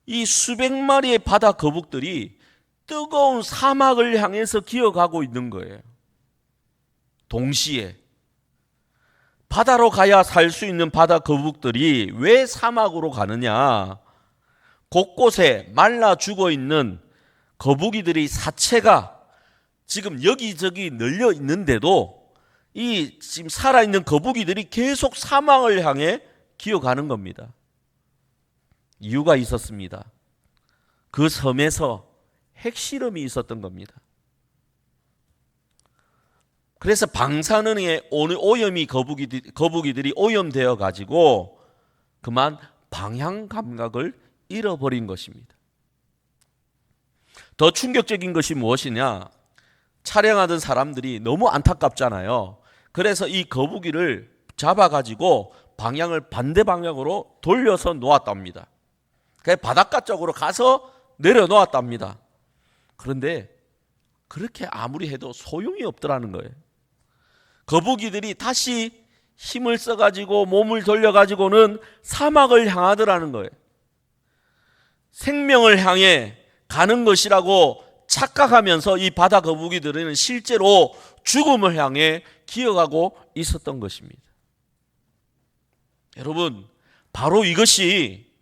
이 수백 마리의 바다 거북들이 뜨거운 사막을 향해서 기어가고 있는 거예요. 동시에 바다로 가야 살 수 있는 바다 거북들이 왜 사막으로 가느냐? 곳곳에 말라 죽어 있는 거북이들의 사체가 지금 여기저기 널려 있는데도 이 지금 살아있는 거북이들이 계속 사막을 향해 기어가는 겁니다. 이유가 있었습니다. 그 섬에서 핵실험이 있었던 겁니다. 그래서 방사능에 오염이 거북이들이 오염되어 가지고 그만 방향 감각을 잃어버린 것입니다. 더 충격적인 것이 무엇이냐? 촬영하던 사람들이 너무 안타깝잖아요. 그래서 이 거북이를 잡아가지고 방향을 반대 방향으로 돌려서 놓았답니다. 그래서 바닷가 쪽으로 가서 내려놓았답니다. 그런데 그렇게 아무리 해도 소용이 없더라는 거예요. 거북이들이 다시 힘을 써가지고 몸을 돌려가지고는 사막을 향하더라는 거예요. 생명을 향해 가는 것이라고 착각하면서 이 바다 거북이들은 실제로 죽음을 향해 기어가고 있었던 것입니다. 여러분, 바로 이것이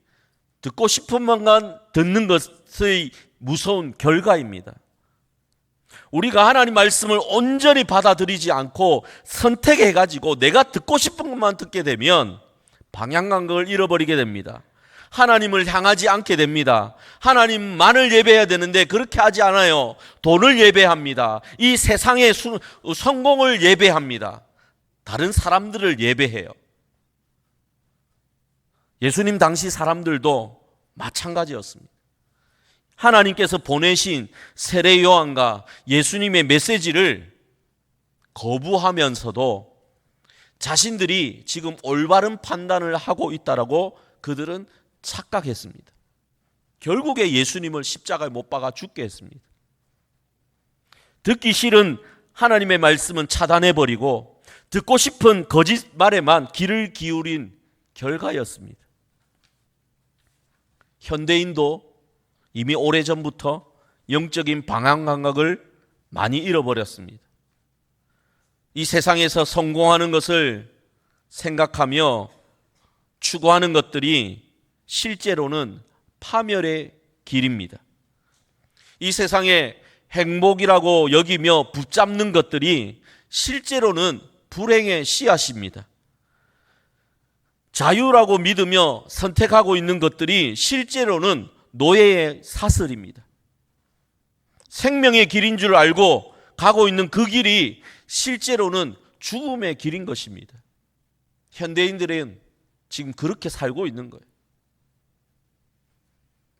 듣고 싶은 것만 듣는 것의 무서운 결과입니다. 우리가 하나님 말씀을 온전히 받아들이지 않고 선택해가지고 내가 듣고 싶은 것만 듣게 되면 방향감각을 잃어버리게 됩니다. 하나님을 향하지 않게 됩니다. 하나님만을 예배해야 되는데 그렇게 하지 않아요. 돈을 예배합니다. 이 세상의 성공을 예배합니다. 다른 사람들을 예배해요. 예수님 당시 사람들도 마찬가지였습니다. 하나님께서 보내신 세례 요한과 예수님의 메시지를 거부하면서도 자신들이 지금 올바른 판단을 하고 있다라고 그들은 착각했습니다. 결국에 예수님을 십자가에 못 박아 죽게 했습니다. 듣기 싫은 하나님의 말씀은 차단해버리고 듣고 싶은 거짓말에만 귀를 기울인 결과였습니다. 현대인도 이미 오래전부터 영적인 방향감각을 많이 잃어버렸습니다. 이 세상에서 성공하는 것을 생각하며 추구하는 것들이 실제로는 파멸의 길입니다. 이 세상에 행복이라고 여기며 붙잡는 것들이 실제로는 불행의 씨앗입니다. 자유라고 믿으며 선택하고 있는 것들이 실제로는 노예의 사슬입니다. 생명의 길인 줄 알고 가고 있는 그 길이 실제로는 죽음의 길인 것입니다. 현대인들은 지금 그렇게 살고 있는 거예요.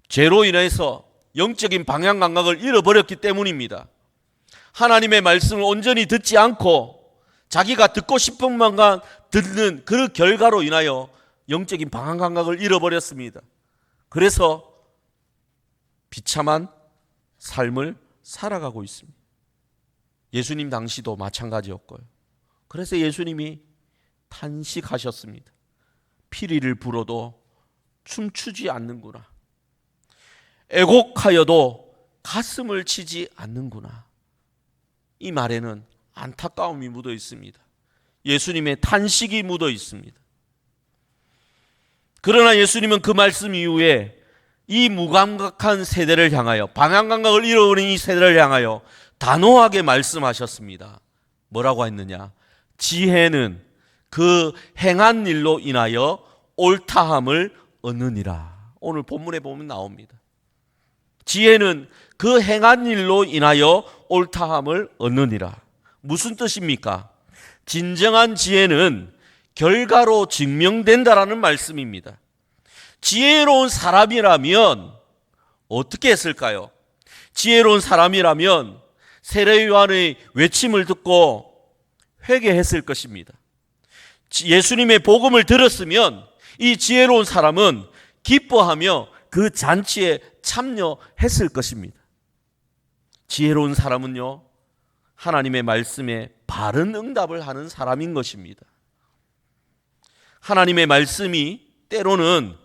죄로 인해서 영적인 방향 감각을 잃어버렸기 때문입니다. 하나님의 말씀을 온전히 듣지 않고 자기가 듣고 싶은 것만 듣는 그 결과로 인하여 영적인 방향 감각을 잃어버렸습니다. 그래서 비참한 삶을 살아가고 있습니다. 예수님 당시도 마찬가지였고요. 그래서 예수님이 탄식하셨습니다. 피리를 불어도 춤추지 않는구나. 애곡하여도 가슴을 치지 않는구나. 이 말에는 안타까움이 묻어 있습니다. 예수님의 탄식이 묻어 있습니다. 그러나 예수님은 그 말씀 이후에 이 무감각한 세대를 향하여, 방향감각을 잃어버린 이 세대를 향하여 단호하게 말씀하셨습니다. 뭐라고 했느냐? 지혜는 그 행한 일로 인하여 옳다함을 얻느니라. 오늘 본문에 보면 나옵니다. 지혜는 그 행한 일로 인하여 옳다함을 얻느니라. 무슨 뜻입니까? 진정한 지혜는 결과로 증명된다라는 말씀입니다. 지혜로운 사람이라면 어떻게 했을까요? 지혜로운 사람이라면 세례 요한의 외침을 듣고 회개했을 것입니다. 예수님의 복음을 들었으면 이 지혜로운 사람은 기뻐하며 그 잔치에 참여했을 것입니다. 지혜로운 사람은요, 하나님의 말씀에 바른 응답을 하는 사람인 것입니다. 하나님의 말씀이 때로는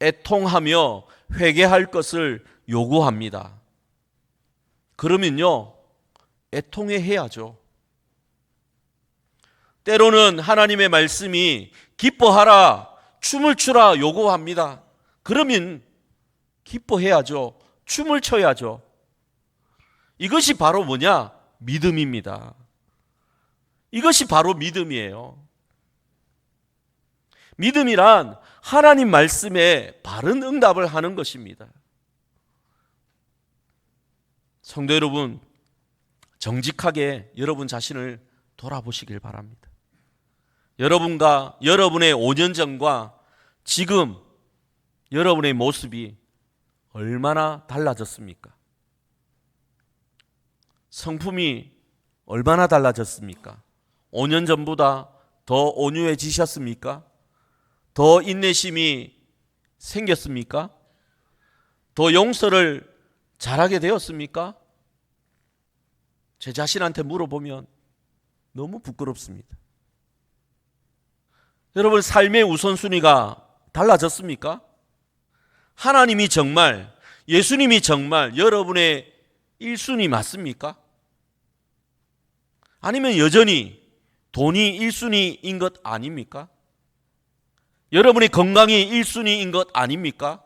애통하며 회개할 것을 요구합니다. 그러면요, 애통해 해야죠. 때로는 하나님의 말씀이 기뻐하라, 춤을 추라 요구합니다. 그러면 기뻐해야죠. 춤을 춰야죠. 이것이 바로 뭐냐? 믿음입니다. 이것이 바로 믿음이에요. 믿음이란 하나님 말씀에 바른 응답을 하는 것입니다. 성도 여러분, 정직하게 여러분 자신을 돌아보시길 바랍니다. 여러분과 여러분의 5년 전과 지금 여러분의 모습이 얼마나 달라졌습니까? 성품이 얼마나 달라졌습니까? 5년 전보다 더 온유해지셨습니까? 더 인내심이 생겼습니까? 더 용서를 잘하게 되었습니까? 제 자신한테 물어보면 너무 부끄럽습니다. 여러분, 삶의 우선순위가 달라졌습니까? 하나님이 정말, 예수님이 정말 여러분의 1순위 맞습니까? 아니면 여전히 돈이 1순위인 것 아닙니까? 여러분의 건강이 1순위인 것 아닙니까?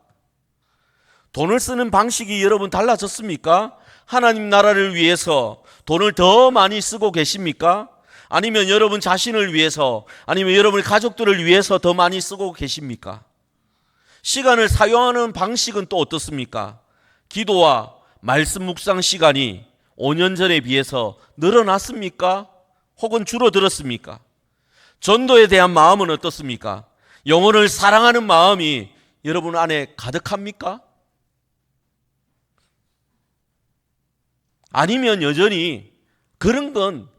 돈을 쓰는 방식이 여러분 달라졌습니까? 하나님 나라를 위해서 돈을 더 많이 쓰고 계십니까? 아니면 여러분 자신을 위해서, 아니면 여러분의 가족들을 위해서 더 많이 쓰고 계십니까? 시간을 사용하는 방식은 또 어떻습니까? 기도와 말씀 묵상 시간이 5년 전에 비해서 늘어났습니까? 혹은 줄어들었습니까? 전도에 대한 마음은 어떻습니까? 영혼을 사랑하는 마음이 여러분 안에 가득합니까? 아니면 여전히 그런 건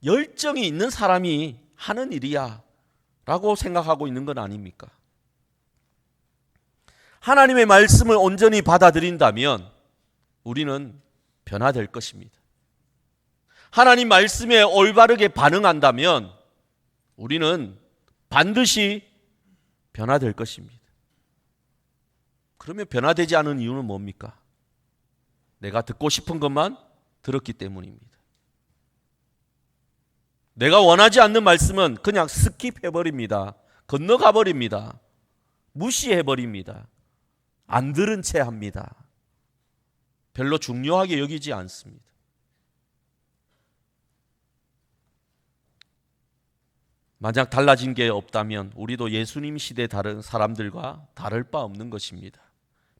열정이 있는 사람이 하는 일이야 라고 생각하고 있는 건 아닙니까? 하나님의 말씀을 온전히 받아들인다면 우리는 변화될 것입니다. 하나님 말씀에 올바르게 반응한다면 우리는 반드시 변화될 것입니다. 그러면 변화되지 않은 이유는 뭡니까? 내가 듣고 싶은 것만 들었기 때문입니다. 내가 원하지 않는 말씀은 그냥 스킵해버립니다. 건너가버립니다. 무시해버립니다. 안 들은 채 합니다. 별로 중요하게 여기지 않습니다. 만약 달라진 게 없다면 우리도 예수님 시대 다른 사람들과 다를 바 없는 것입니다.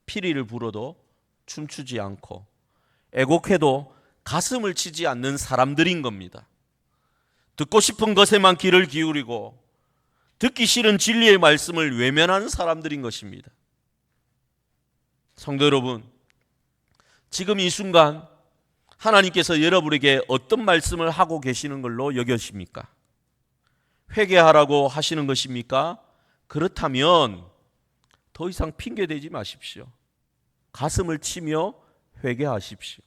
피리를 불어도 춤추지 않고 애곡해도 가슴을 치지 않는 사람들인 겁니다. 듣고 싶은 것에만 귀를 기울이고 듣기 싫은 진리의 말씀을 외면하는 사람들인 것입니다. 성도 여러분, 지금 이 순간 하나님께서 여러분에게 어떤 말씀을 하고 계시는 걸로 여겨십니까? 회개하라고 하시는 것입니까? 그렇다면 더 이상 핑계대지 마십시오. 가슴을 치며 회개하십시오.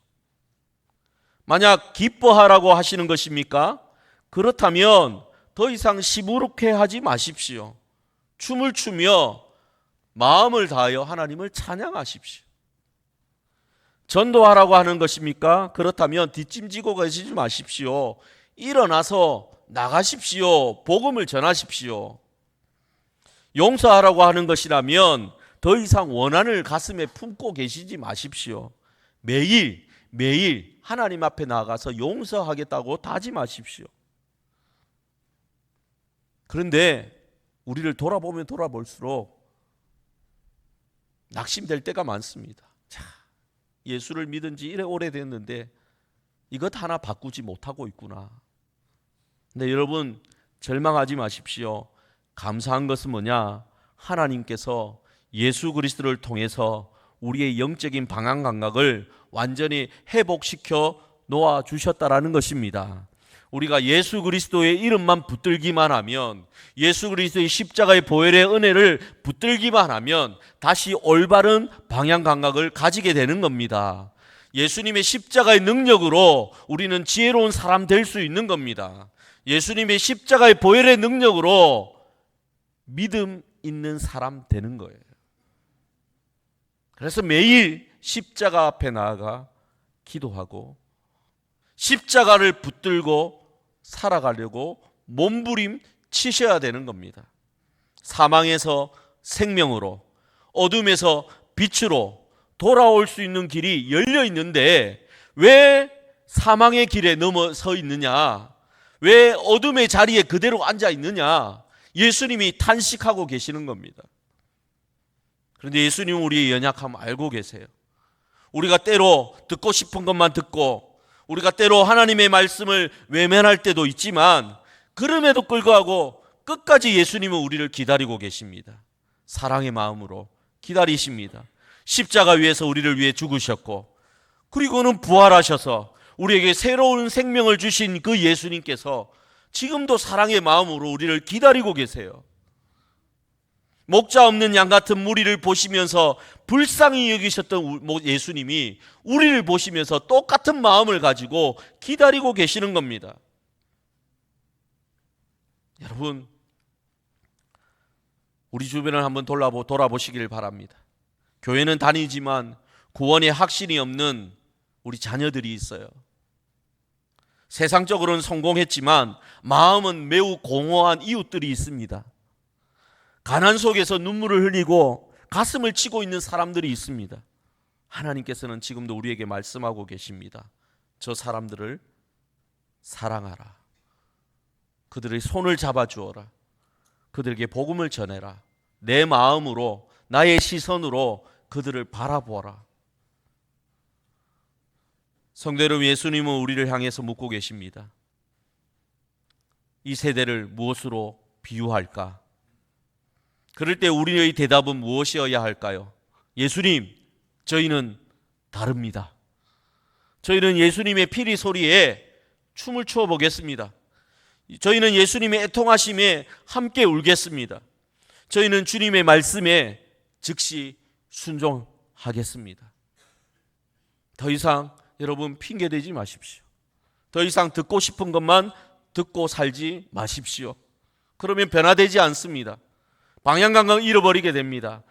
만약 기뻐하라고 하시는 것입니까? 그렇다면 더 이상 시무룩해하지 마십시오. 춤을 추며 마음을 다하여 하나님을 찬양하십시오. 전도하라고 하는 것입니까? 그렇다면 뒷짐지고 계시지 마십시오. 일어나서 나가십시오. 복음을 전하십시오. 용서하라고 하는 것이라면 더 이상 원한을 가슴에 품고 계시지 마십시오. 매일 하나님 앞에 나가서 용서하겠다고 다짐하십시오. 그런데 우리를 돌아보면 돌아볼수록 낙심될 때가 많습니다. 자, 예수를 믿은 지 이래 오래됐는데 이것 하나 바꾸지 못하고 있구나. 근데 여러분 절망하지 마십시오. 감사한 것은 뭐냐? 하나님께서 예수 그리스도를 통해서 우리의 영적인 방향 감각을 완전히 회복시켜 놓아 주셨다라는 것입니다. 우리가 예수 그리스도의 이름만 붙들기만 하면, 예수 그리스도의 십자가의 보혈의 은혜를 붙들기만 하면 다시 올바른 방향 감각을 가지게 되는 겁니다. 예수님의 십자가의 능력으로 우리는 지혜로운 사람 될 수 있는 겁니다. 예수님의 십자가의 보혈의 능력으로 믿음 있는 사람 되는 거예요. 그래서 매일 십자가 앞에 나아가 기도하고 십자가를 붙들고 살아가려고 몸부림 치셔야 되는 겁니다. 사망에서 생명으로, 어둠에서 빛으로 돌아올 수 있는 길이 열려 있는데 왜 사망의 길에 넘어서 있느냐? 왜 어둠의 자리에 그대로 앉아 있느냐? 예수님이 탄식하고 계시는 겁니다. 그런데 예수님은 우리의 연약함을 알고 계세요. 우리가 때로 듣고 싶은 것만 듣고 우리가 때로 하나님의 말씀을 외면할 때도 있지만 그럼에도 불구하고 끝까지 예수님은 우리를 기다리고 계십니다. 사랑의 마음으로 기다리십니다. 십자가 위에서 우리를 위해 죽으셨고 그리고는 부활하셔서 우리에게 새로운 생명을 주신 그 예수님께서 지금도 사랑의 마음으로 우리를 기다리고 계세요. 목자 없는 양 같은 무리를 보시면서 불쌍히 여기셨던 예수님이 우리를 보시면서 똑같은 마음을 가지고 기다리고 계시는 겁니다. 여러분, 우리 주변을 한번 돌아보시길 바랍니다. 교회는 다니지만 구원의 확신이 없는 우리 자녀들이 있어요. 세상적으로는 성공했지만 마음은 매우 공허한 이웃들이 있습니다. 가난 속에서 눈물을 흘리고 가슴을 치고 있는 사람들이 있습니다. 하나님께서는 지금도 우리에게 말씀하고 계십니다. 저 사람들을 사랑하라. 그들의 손을 잡아주어라. 그들에게 복음을 전해라. 내 마음으로, 나의 시선으로 그들을 바라보아라. 성도 여러분, 예수님은 우리를 향해서 묻고 계십니다. 이 세대를 무엇으로 비유할까? 그럴 때 우리의 대답은 무엇이어야 할까요? 예수님, 저희는 다릅니다. 저희는 예수님의 피리 소리에 춤을 추어 보겠습니다. 저희는 예수님의 애통하심에 함께 울겠습니다. 저희는 주님의 말씀에 즉시 순종하겠습니다. 더 이상 여러분 핑계대지 마십시오. 더 이상 듣고 싶은 것만 듣고 살지 마십시오. 그러면 변화되지 않습니다. 방향감각을 잃어버리게 됩니다.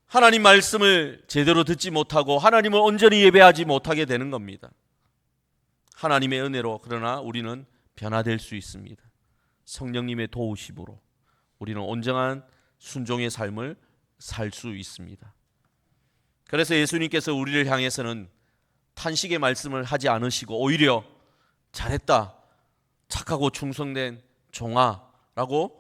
하나님 말씀을 제대로 듣지 못하고 하나님을 온전히 예배하지 못하게 되는 겁니다. 하나님의 은혜로 그러나 우리는 변화될 수 있습니다. 성령님의 도우심으로 우리는 온전한 순종의 삶을 살 수 있습니다. 그래서 예수님께서 우리를 향해서는 탄식의 말씀을 하지 않으시고 오히려 잘했다, 착하고 충성된 종아라고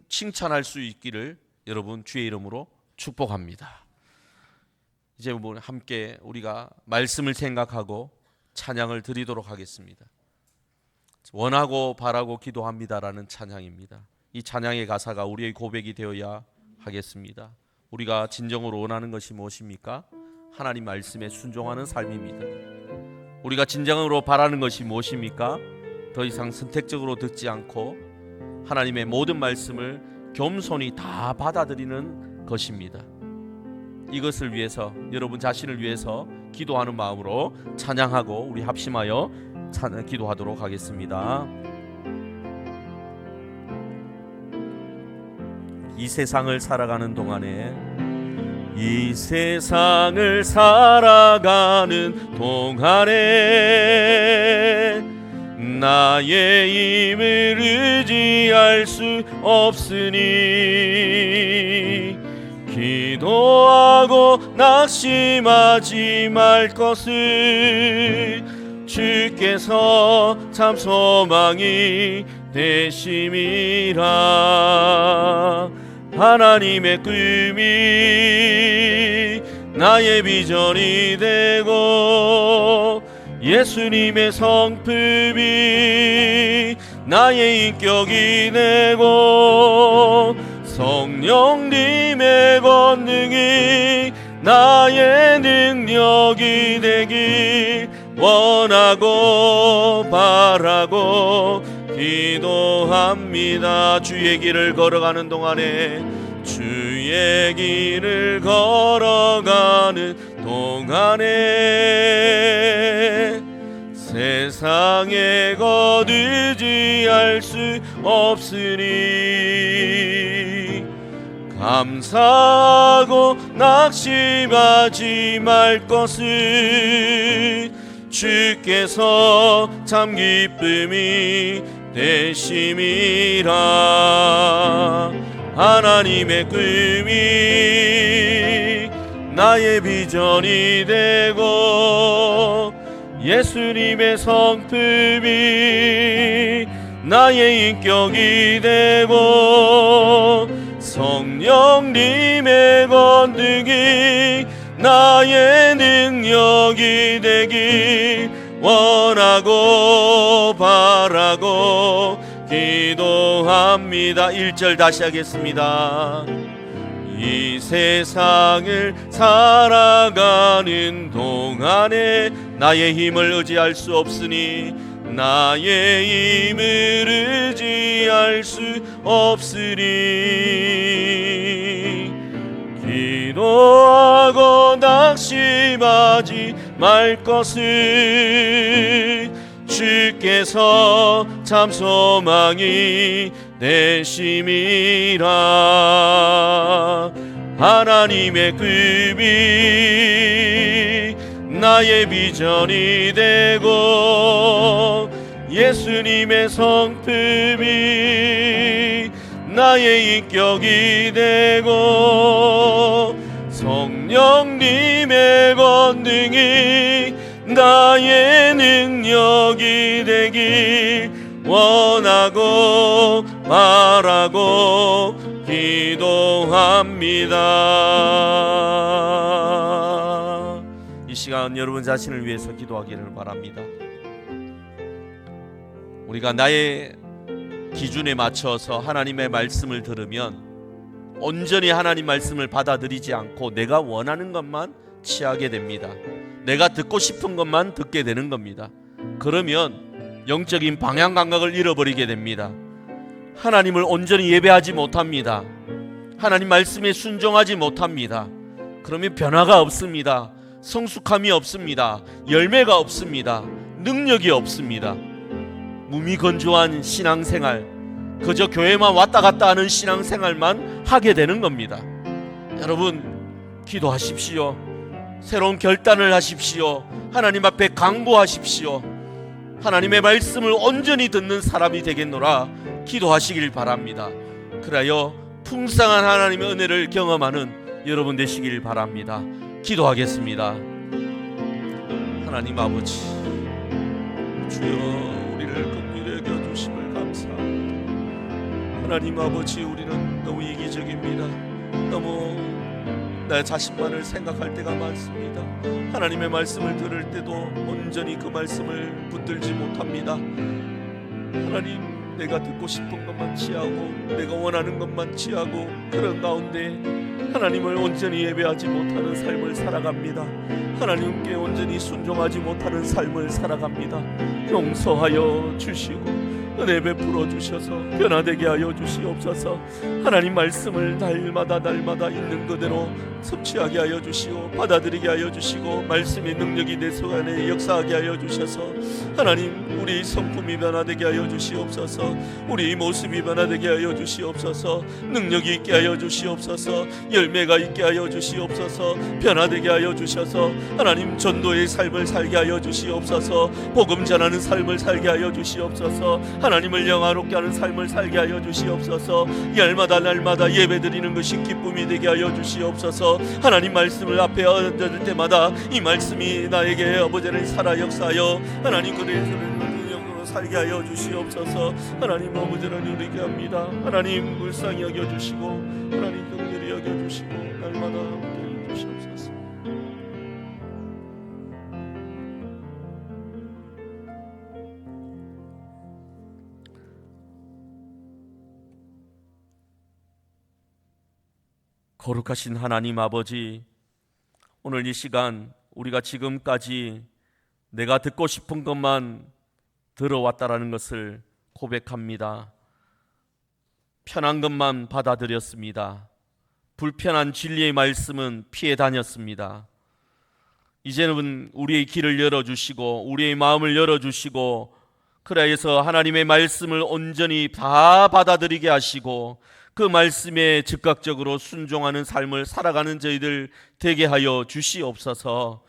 칭찬할 수 있기를 여러분 주의 이름으로 축복합니다. 이제 함께 우리가 말씀을 생각하고 찬양을 드리도록 하겠습니다. 원하고 바라고 기도합니다라는 찬양입니다. 이 찬양의 가사가 우리의 고백이 되어야 하겠습니다. 우리가 진정으로 원하는 것이 무엇입니까? 하나님 말씀에 순종하는 삶입니다. 우리가 진정으로 바라는 것이 무엇입니까? 더 이상 선택적으로 듣지 않고 하나님의 모든 말씀을 겸손히 다 받아들이는 것입니다. 이것을 위해서, 여러분 자신을 위해서 기도하는 마음으로 찬양하고 우리 합심하여 기도하도록 하겠습니다. 이 세상을 살아가는 동안에, 이 세상을 살아가는 동안에 나의 힘을 의지할 수 없으니 기도하고 낙심하지 말 것을 주께서 참 소망이 되심이라. 하나님의 꿈이 나의 비전이 되고 예수님의 성품이 나의 인격이 되고 성령님의 권능이 나의 능력이 되길 원하고 바라고 기도합니다. 주의 길을 걸어가는 동안에, 주의 길을 걸어가는 동안에 세상에 것 의지할 수 없으니 감사하고 낙심하지 말 것을 주께서 참 기쁨이 되심이라. 하나님의 꿈이 나의 비전이 되고 예수님의 성품이 나의 인격이 되고 성령님의 권능이 나의 능력이 되길 원하고 바라고 기도합니다. 1절 다시 하겠습니다. 이 세상을 살아가는 동안에 나의 힘을 의지할 수 없으니 나의 힘을 의지할 수 없으니 기도하고 낙심하지 말 것을 주께서 참 소망이 되심이라. 하나님의 급이 나의 비전이 되고 예수님의 성품이 나의 인격이 되고 성령님의 권능이 나의 능력이 되길 원하고 바라고 기도합니다. 이 시간 여러분 자신을 위해서 기도하기를 바랍니다. 우리가 나의 기준에 맞춰서 하나님의 말씀을 들으면 온전히 하나님 말씀을 받아들이지 않고 내가 원하는 것만 취하게 됩니다. 내가 듣고 싶은 것만 듣게 되는 겁니다. 그러면 영적인 방향 감각을 잃어버리게 됩니다. 하나님을 온전히 예배하지 못합니다. 하나님 말씀에 순종하지 못합니다. 그러면 변화가 없습니다. 성숙함이 없습니다. 열매가 없습니다. 능력이 없습니다. 무미건조한 신앙생활, 그저 교회만 왔다 갔다 하는 신앙생활만 하게 되는 겁니다. 여러분 기도하십시오. 새로운 결단을 하십시오. 하나님 앞에 간구하십시오. 하나님의 말씀을 온전히 듣는 사람이 되겠노라 기도하시길 바랍니다. 그래야 풍성한 하나님의 은혜를 경험하는 여러분 되시길 바랍니다. 기도하겠습니다. 하나님 아버지, 주여 우리를 긍휼히 여겨주심을 감사합니다. 하나님 아버지, 우리는 너무 이기적입니다. 너무 내 자신만을 생각할 때가 많습니다. 하나님의 말씀을 들을 때도 온전히 그 말씀을 붙들지 못합니다. 하나님, 내가 듣고 싶은 것만 취하고 내가 원하는 것만 취하고 그런 가운데 하나님을 온전히 예배하지 못하는 삶을 살아갑니다. 하나님께 온전히 순종하지 못하는 삶을 살아갑니다. 용서하여 주시고 은혜 베풀어 주셔서 변화되게 하여 주시옵소서. 하나님 말씀을 날마다 있는 그대로 섭취하게 하여 주시고 받아들이게 하여 주시고 말씀의 능력이 내 속안에 역사하게 하여 주셔서 하나님, 우리 성품이 변화되게 하여 주시옵소서. 우리 모습이 변화되게 하여 주시옵소서. 능력이 있게 하여 주시옵소서. 열매가 있게 하여 주시옵소서. 변화되게 하여 주셔서 하나님, 전도의 삶을 살게 하여 주시옵소서. 복음 전하는 삶을 살게 하여 주시옵소서. 하나님을 영화롭게 하는 삶을 살게 하여 주시옵소서. 날마다 예배드리는 것이 기쁨이 되게 하여 주시옵소서. 하나님 말씀을 앞에 얹을 때마다 이 말씀이 나에게 아버지를 살아 역사하여 하나님 그리스도를 능력으로 살게 하여 주시옵소서. 하나님 아버지를 누리게 합니다. 하나님 불쌍히 여겨주시고 하나님 긍휼히 여겨주시고 날마다 함께 해주시옵소서. 거룩하신 하나님 아버지, 오늘 이 시간 우리가 지금까지 내가 듣고 싶은 것만 들어왔다라는 것을 고백합니다. 편한 것만 받아들였습니다. 불편한 진리의 말씀은 피해 다녔습니다. 이제는 우리의 길을 열어주시고 우리의 마음을 열어주시고 그래서 하나님의 말씀을 온전히 다 받아들이게 하시고 그 말씀에 즉각적으로 순종하는 삶을 살아가는 저희들 되게 하여 주시옵소서.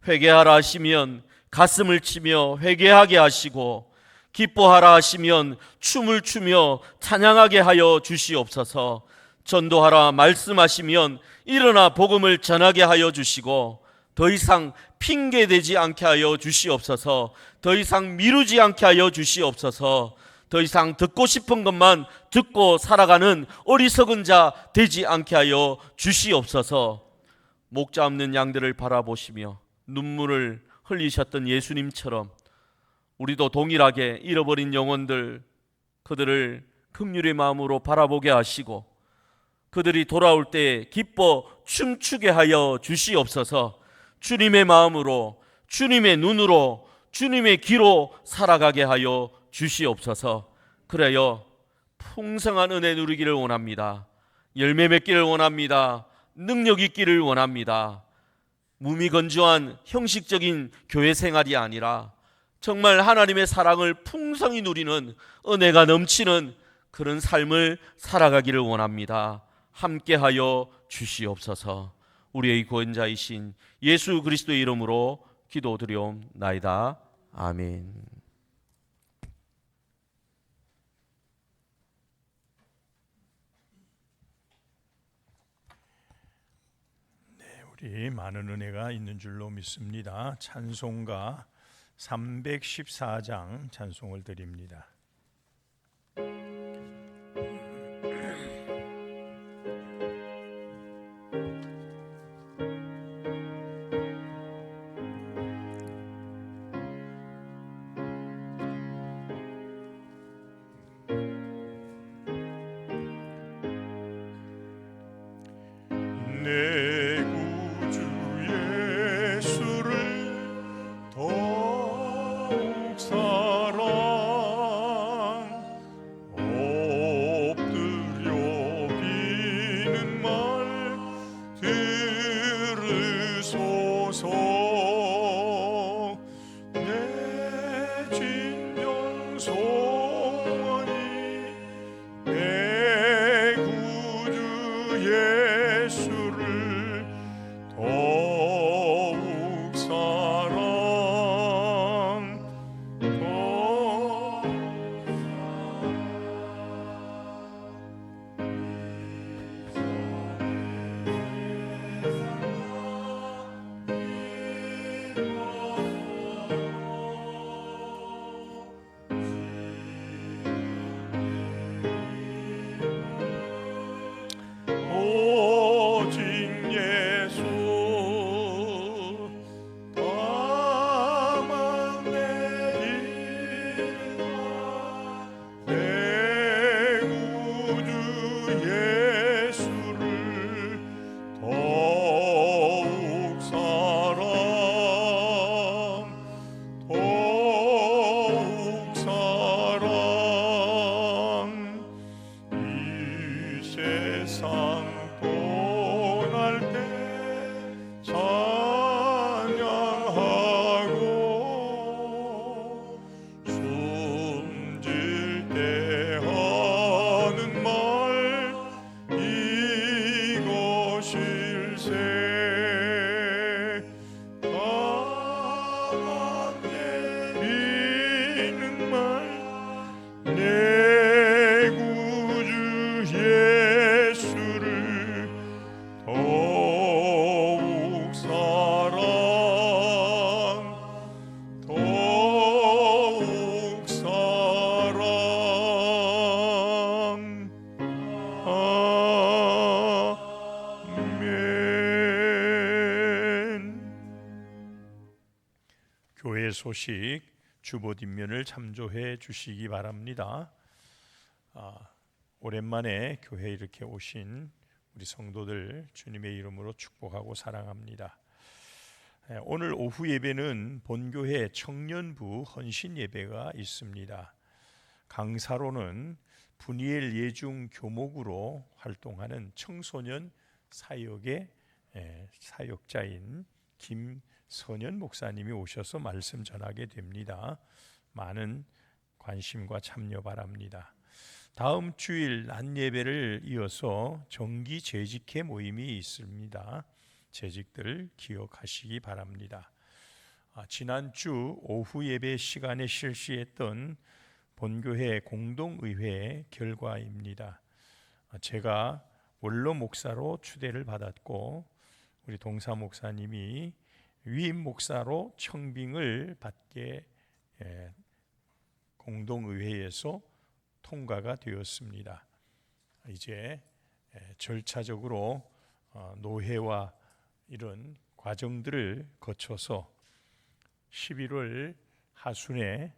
회개하라 하시면 가슴을 치며 회개하게 하시고 기뻐하라 하시면 춤을 추며 찬양하게 하여 주시옵소서. 전도하라 말씀하시면 일어나 복음을 전하게 하여 주시고 더 이상 핑계대지 않게 하여 주시옵소서. 더 이상 미루지 않게 하여 주시옵소서. 더 이상 듣고 싶은 것만 듣고 살아가는 어리석은 자 되지 않게 하여 주시옵소서. 목자 없는 양들을 바라보시며 눈물을 흘리셨던 예수님처럼 우리도 동일하게 잃어버린 영혼들, 그들을 긍휼의 마음으로 바라보게 하시고 그들이 돌아올 때 기뻐 춤추게 하여 주시옵소서. 주님의 마음으로 주님의 눈으로 주님의 귀로 살아가게 하여 주시옵소서. 그래요, 풍성한 은혜 누리기를 원합니다. 열매 맺기를 원합니다. 능력 있기를 원합니다. 무미건조한 형식적인 교회 생활이 아니라 정말 하나님의 사랑을 풍성히 누리는 은혜가 넘치는 그런 삶을 살아가기를 원합니다. 함께하여 주시옵소서. 우리의 구원자이신 예수 그리스도의 이름으로 기도드리옵나이다. 아멘.
우리 많은 은혜가 있는 줄로 믿습니다. 찬송가 314장 찬송을 드립니다.
내 구주 예수를 더욱 사랑 엎드려 비는 말 들으소서. 내 진정 소원이 내 구주 예수를 더욱 사랑 오직 예수 다만 내 길과 내 구주 예수를 더욱 사랑 더욱 사랑 이 세상 떠날 때 찬양하고 숨질 때 하는 말 이것일세. 다만 내리는 말 내 구주 예수를 더욱 사랑 더욱 사랑 아멘.
교회 소식 주보 뒷면을 참조해 주시기 바랍니다. 오랜만에 교회에 이렇게 오신 우리 성도들 주님의 이름으로 축복하고 사랑합니다. 오늘 오후 예배는 본교회 청년부 헌신 예배가 있습니다. 강사로는 분이엘 예중 교목으로 활동하는 청소년 사역의 사역자인 김선현 목사님이 오셔서 말씀 전하게 됩니다. 많은 관심과 참여 바랍니다. 다음 주일 낮 예배를 이어서 정기 재직회 모임이 있습니다. 재직들 기억하시기 바랍니다. 지난주 오후 예배 시간에 실시했던 본교회 공동의회 결과입니다. 제가 원로 목사로 추대를 받았고 우리 동사 목사님이 위임 목사로 청빙을 받게 공동의회에서 통과가 되었습니다. 이제 절차적으로 노회와 이런 과정들을 거쳐서 11월 하순에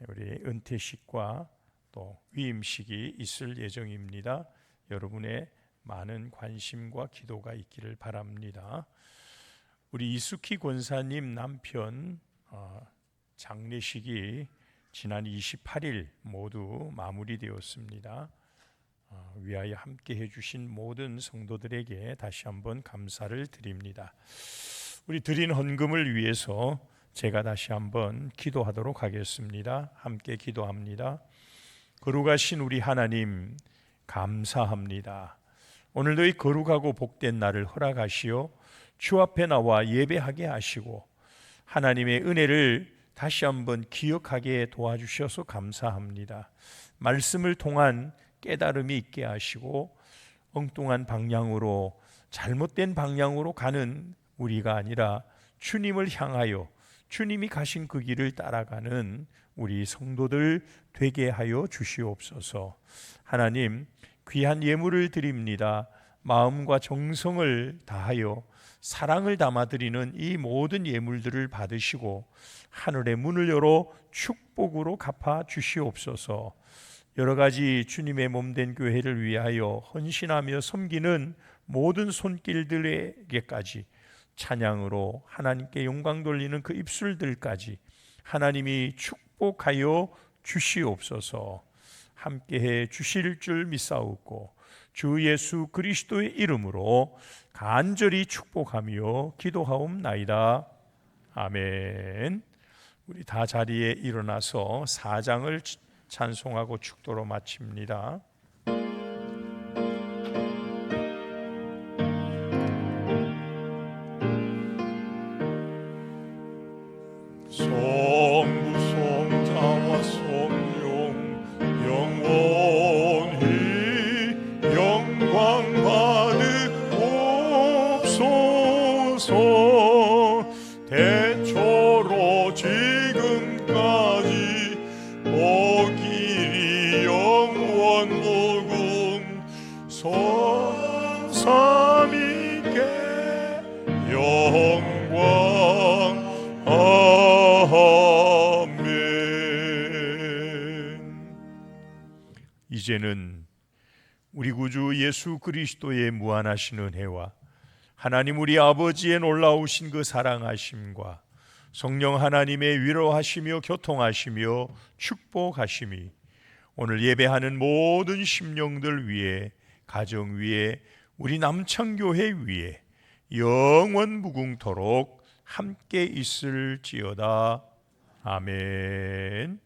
우리 은퇴식과 또 위임식이 있을 예정입니다. 여러분의 많은 관심과 기도가 있기를 바랍니다. 우리 이수키 권사님 남편 장례식이 지난 28일 모두 마무리되었습니다. 위하여 함께 해주신 모든 성도들에게 다시 한번 감사를 드립니다. 우리 드린 헌금을 위해서 제가 다시 한번 기도하도록 하겠습니다. 함께 기도합니다. 거룩하신 우리 하나님, 감사합니다. 오늘도 이 거룩하고 복된 날을 허락하시어 주 앞에 나와 예배하게 하시고 하나님의 은혜를 다시 한번 기억하게 도와주셔서 감사합니다. 말씀을 통한 깨달음이 있게 하시고 엉뚱한 방향으로, 잘못된 방향으로 가는 우리가 아니라 주님을 향하여 주님이 가신 그 길을 따라가는 우리 성도들 되게 하여 주시옵소서. 하나님, 귀한 예물을 드립니다. 마음과 정성을 다하여 사랑을 담아드리는 이 모든 예물들을 받으시고 하늘의 문을 열어 축복으로 갚아 주시옵소서. 여러 가지 주님의 몸된 교회를 위하여 헌신하며 섬기는 모든 손길들에게까지 찬양으로 하나님께 영광 돌리는 그 입술들까지 하나님이 축복하여 주시옵소서. 함께해 주실 줄 믿사옵고 주 예수 그리스도의 이름으로 간절히 축복하며 기도하옵나이다. 아멘. 우리 다 자리에 일어나서 사장을 찬송하고 축도로 마칩니다.
성부 성자와 성령 영원히 영광 받으옵소서. 대초로 지금까지 오길이 영원 복음 성삼위께 영광 아멘.
이제는 우리 구주 예수 그리스도의 무한하신 은혜와 하나님 우리 아버지의 놀라우신 그 사랑하심과 성령 하나님의 위로하시며 교통하시며 축복하심이 오늘 예배하는 모든 심령들 위에, 가정 위에, 우리 남창교회 위에 영원 무궁토록 함께 있을지어다. 아멘.